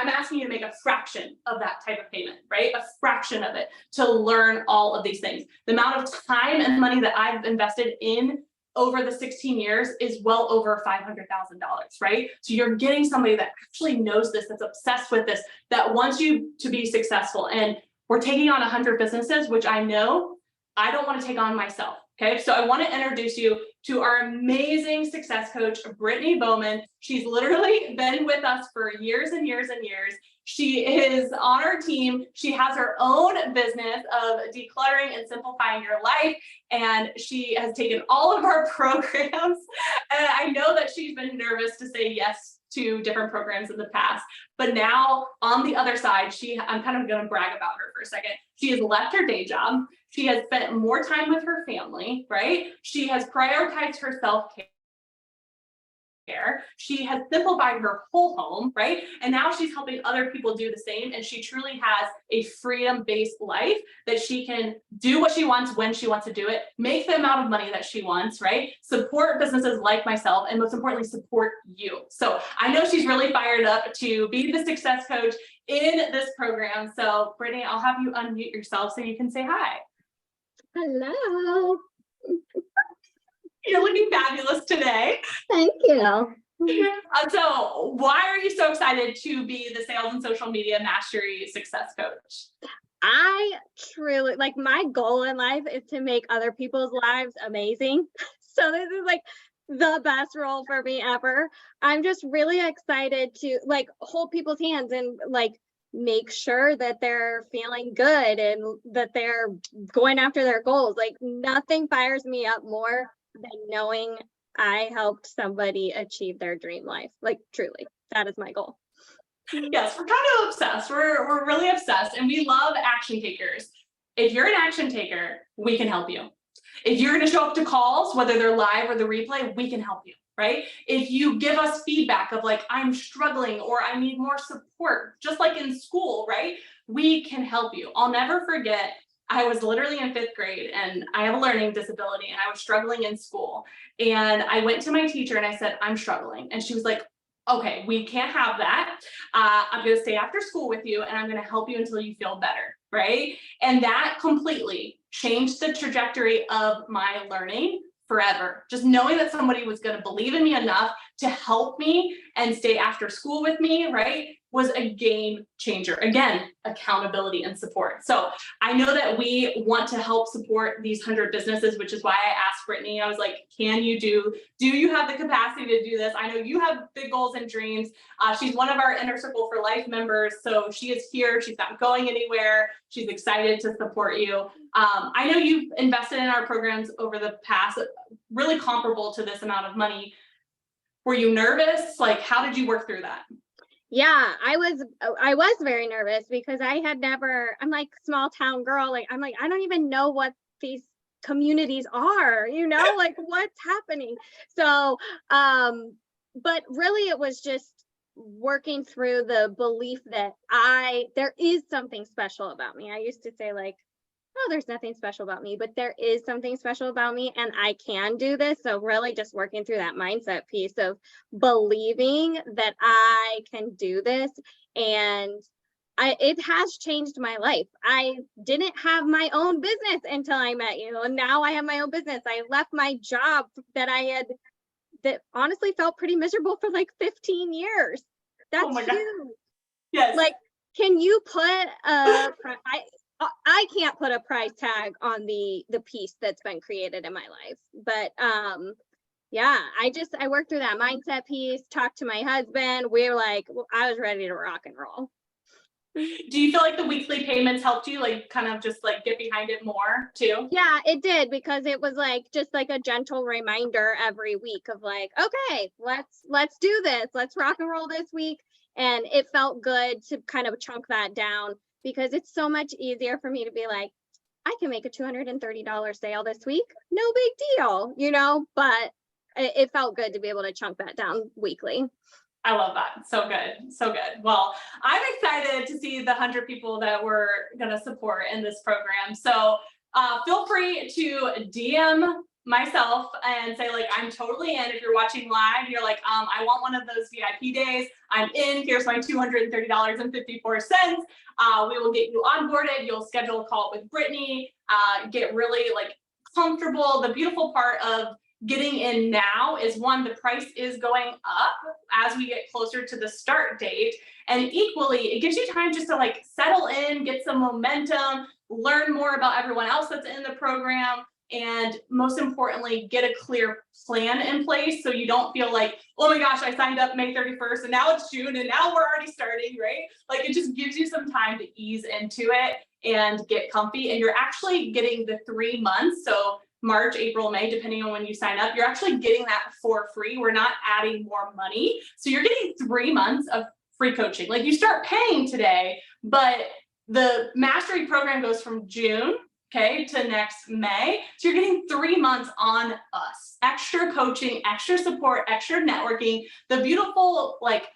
asking you to make a fraction of that type of payment, right? A fraction of it, to learn all of these things. The amount of time and money that I've invested in over the 16 years is well over $500,000, right? So you're getting somebody that actually knows this, that's obsessed with this, that wants you to be successful. And we're taking on 100 businesses, which I know I don't want to take on myself. Okay, so I want to introduce you to our amazing success coach, Brittany Bowman. She's literally been with us for years and years and years. She is on our team. She has her own business of decluttering and simplifying your life. And she has taken all of our programs. And I know that she's been nervous to say yes to different programs in the past. But now on the other side, I'm kind of going to brag about her for a second. She has left her day job. She has spent more time with her family, right? She has prioritized her self-care. She has simplified her whole home, right? And now she's helping other people do the same. And she truly has a freedom-based life that she can do what she wants when she wants to do it, make the amount of money that she wants, right? Support businesses like myself, and most importantly, support you. So I know she's really fired up to be the success coach in this program. So Brittany, I'll have you unmute yourself so you can say hi. Hello. You're looking fabulous today. Thank you. So why are you so excited to be the sales and social media mastery success coach? I truly, like, my goal in life is to make other people's lives amazing. So this is like the best role for me ever. I'm just really excited to like hold people's hands and like make sure that they're feeling good and that they're going after their goals. Like, nothing fires me up more than knowing I helped somebody achieve their dream life. Like, truly, that is my goal. Yes, we're kind of obsessed. We're really obsessed, and we love action takers. If you're an action taker, we can help you. If you're going to show up to calls, whether they're live or the replay, we can help you, right? If you give us feedback of like, I'm struggling or I need more support, just like in school, right? We can help you. I'll never forget, I was literally in 5th grade and I have a learning disability and I was struggling in school. And I went to my teacher and I said, I'm struggling. And she was like, okay, we can't have that. I'm going to stay after school with you and I'm going to help you until you feel better, right? And that completely changed the trajectory of my learning forever. Just knowing that somebody was going to believe in me enough to help me and stay after school with me, right, was a game changer. Again, accountability and support. So I know that we want to help support these 100 businesses, which is why I asked Brittany, I was like, can you do you have the capacity to do this? I know you have big goals and dreams. She's one of our Inner Circle for Life members. So she is here. She's not going anywhere. She's excited to support you. I know you've invested in our programs over the past, really comparable to this amount of money. Were you nervous? Like, how did you work through that? Yeah, I was very nervous because I'm like small town girl. Like, I'm like, I don't even know what these communities are, like what's happening. So, but really it was just working through the belief that there is something special about me. I used to say like, oh, there's nothing special about me, but there is something special about me and I can do this. So really just working through that mindset piece of believing that I can do this. And it has changed my life. I didn't have my own business until I met you, and now I have my own business. I left my job that honestly felt pretty miserable for like 15 years. That's huge. Yes. Like, can you put I can't put a price tag on the piece that's been created in my life. But yeah, I worked through that mindset piece, talked to my husband. We were like, well, I was ready to rock and roll. Do you feel like the weekly payments helped you like kind of just like get behind it more too? Yeah, it did, because it was like just like a gentle reminder every week of like, okay, let's do this. Let's rock and roll this week. And it felt good to kind of chunk that down, because it's so much easier for me to be like, I can make a $230 sale this week. No big deal, but it felt good to be able to chunk that down weekly. I love that. So good. So good. Well, I'm excited to see the 100 people that we're going to support in this program. So feel free to DM myself and say like, I'm totally in. If you're watching live, you're like, I want one of those VIP days. I'm in. Here's my $230.54. We will get you onboarded. You'll schedule a call with Brittany, get really like comfortable. The beautiful part of getting in now is, one, the price is going up as we get closer to the start date. And equally, it gives you time just to like settle in, get some momentum, learn more about everyone else that's in the program, and most importantly, get a clear plan in place so you don't feel like, oh my gosh, I signed up May 31st and now it's June and now we're already starting, right? Like, it just gives you some time to ease into it and get comfy. And you're actually getting the 3 months. So March, April, May, depending on when you sign up, you're actually getting that for free. We're not adding more money. So you're getting 3 months of free coaching. Like, you start paying today, but the mastery program goes from June, okay, to next May. So you're getting 3 months on us, extra coaching, extra support, extra networking. The beautiful, like,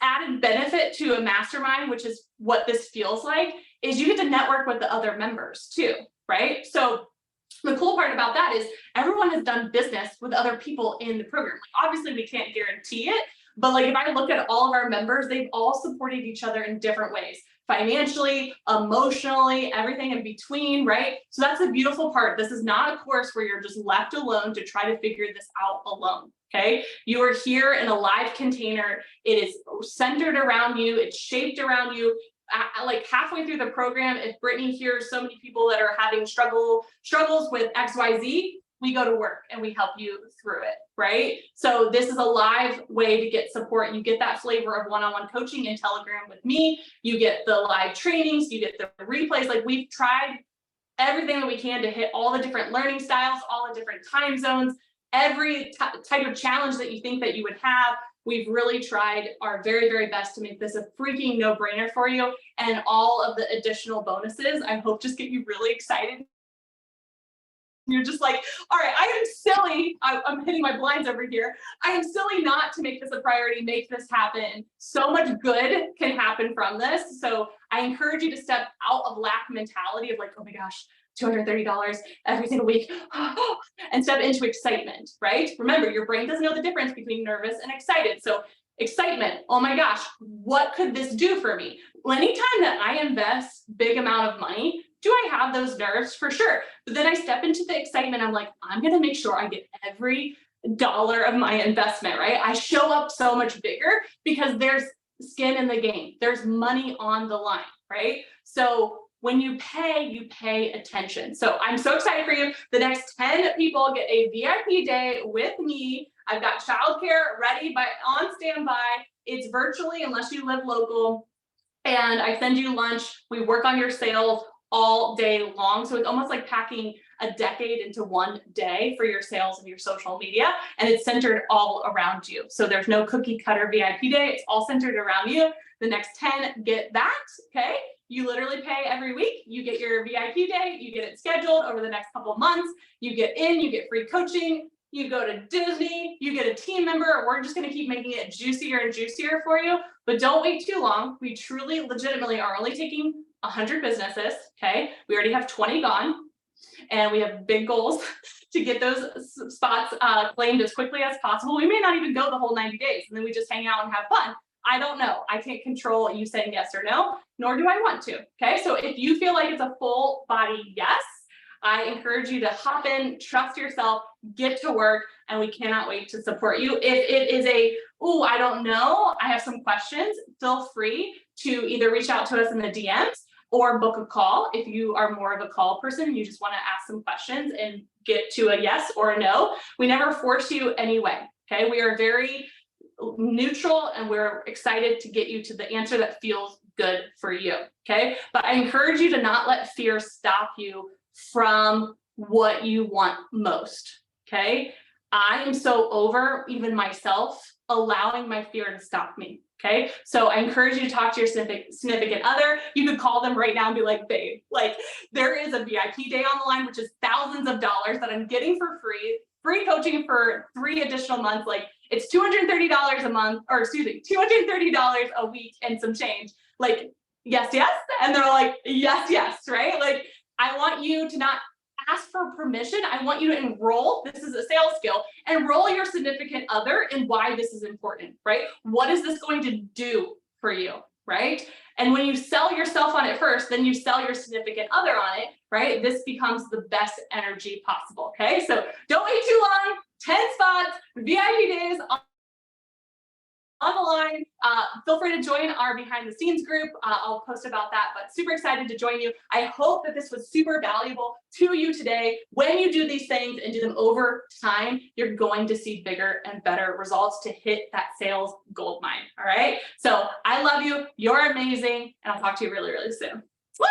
added benefit to a mastermind, which is what this feels like, is you get to network with the other members too, right? So the cool part about that is everyone has done business with other people in the program. Like, obviously we can't guarantee it, but like, if I look at all of our members, they've all supported each other in different ways, financially, emotionally, everything in between, right? So that's the beautiful part. This is not a course where you're just left alone to try to figure this out alone. Okay, you are here in a live container. It is centered around you. It's shaped around you. Like, halfway through the program, if Brittany hears so many people that are having struggles with XYZ, we go to work and we help you through it, right? So this is a live way to get support. You get that flavor of one-on-one coaching in Telegram with me. You get the live trainings. You get the replays. Like, we've tried everything that we can to hit all the different learning styles, all the different time zones, every type of challenge that you think that you would have. We've really tried our very, very best to make this a freaking no-brainer for you. And all of the additional bonuses, I hope, just get you really excited. You're just like, all right, I am silly. I'm hitting my blinds over here. I am silly not to make this a priority, make this happen. So much good can happen from this. So I encourage you to step out of lack mentality of like, oh my gosh, $230 every single week, and step into excitement, right? Remember, your brain doesn't know the difference between nervous and excited. So excitement, oh my gosh, what could this do for me? Well, anytime that I invest big amount of money, do I have those nerves? For sure. But then I step into the excitement. I'm like, I'm going to make sure I get every dollar of my investment, right? I show up so much bigger because there's skin in the game. There's money on the line, right? So when you pay attention. So I'm so excited for you. The next 10 people get a VIP day with me. I've got childcare ready, on standby. It's virtually, unless you live local. And I send you lunch. We work on your sales. all day long. So it's almost like packing a decade into one day for your sales and your social media, and it's centered all around you. So there's no cookie cutter VIP day. It's all centered around you. The next 10 get that, okay? You literally pay every week. You get your VIP day. You get it scheduled over the next couple of months. You get in, you get free coaching. You go to Disney, you get a team member. We're just going to keep making it juicier and juicier for you, but don't wait too long. We truly, legitimately are only taking 100 businesses, okay? We already have 20 gone, and we have big goals to get those spots claimed as quickly as possible. We may not even go the whole 90 days, and then we just hang out and have fun. I don't know. I can't control you saying yes or no, nor do I want to, okay? So if you feel like it's a full body yes, I encourage you to hop in, trust yourself, get to work, and we cannot wait to support you. If it is a, oh, I don't know, I have some questions, feel free to either reach out to us in the DMs or book a call. If you are more of a call person, you just want to ask some questions and get to a yes or a no. We never force you anyway, okay? We are very neutral, and we're excited to get you to the answer that feels good for you, okay? But I encourage you to not let fear stop you from what you want most, okay? I am so over, even myself, allowing my fear to stop me, okay? So I encourage you to talk to your significant other. You could call them right now and be like, babe, like there is a VIP day on the line, which is thousands of dollars that I'm getting for free coaching for 3 additional months. Like it's $230 a month, or excuse me, $230 a week and some change. Like, yes, yes. And they're like, yes, yes, right? Like, I want you to not ask for permission. I want you to enroll. This is a sales skill. Enroll your significant other in why this is important, right? What is this going to do for you, right? And when you sell yourself on it first, then you sell your significant other on it, right? This becomes the best energy possible, okay? So don't wait too long. 10 spots, VIP days on the line. Feel free to join our behind the scenes group. I'll post about that, but super excited to join you. I hope that this was super valuable to you today. When you do these things and do them over time, you're going to see bigger and better results to hit that sales gold mine. All right. So I love you. You're amazing. And I'll talk to you really, really soon. Woo!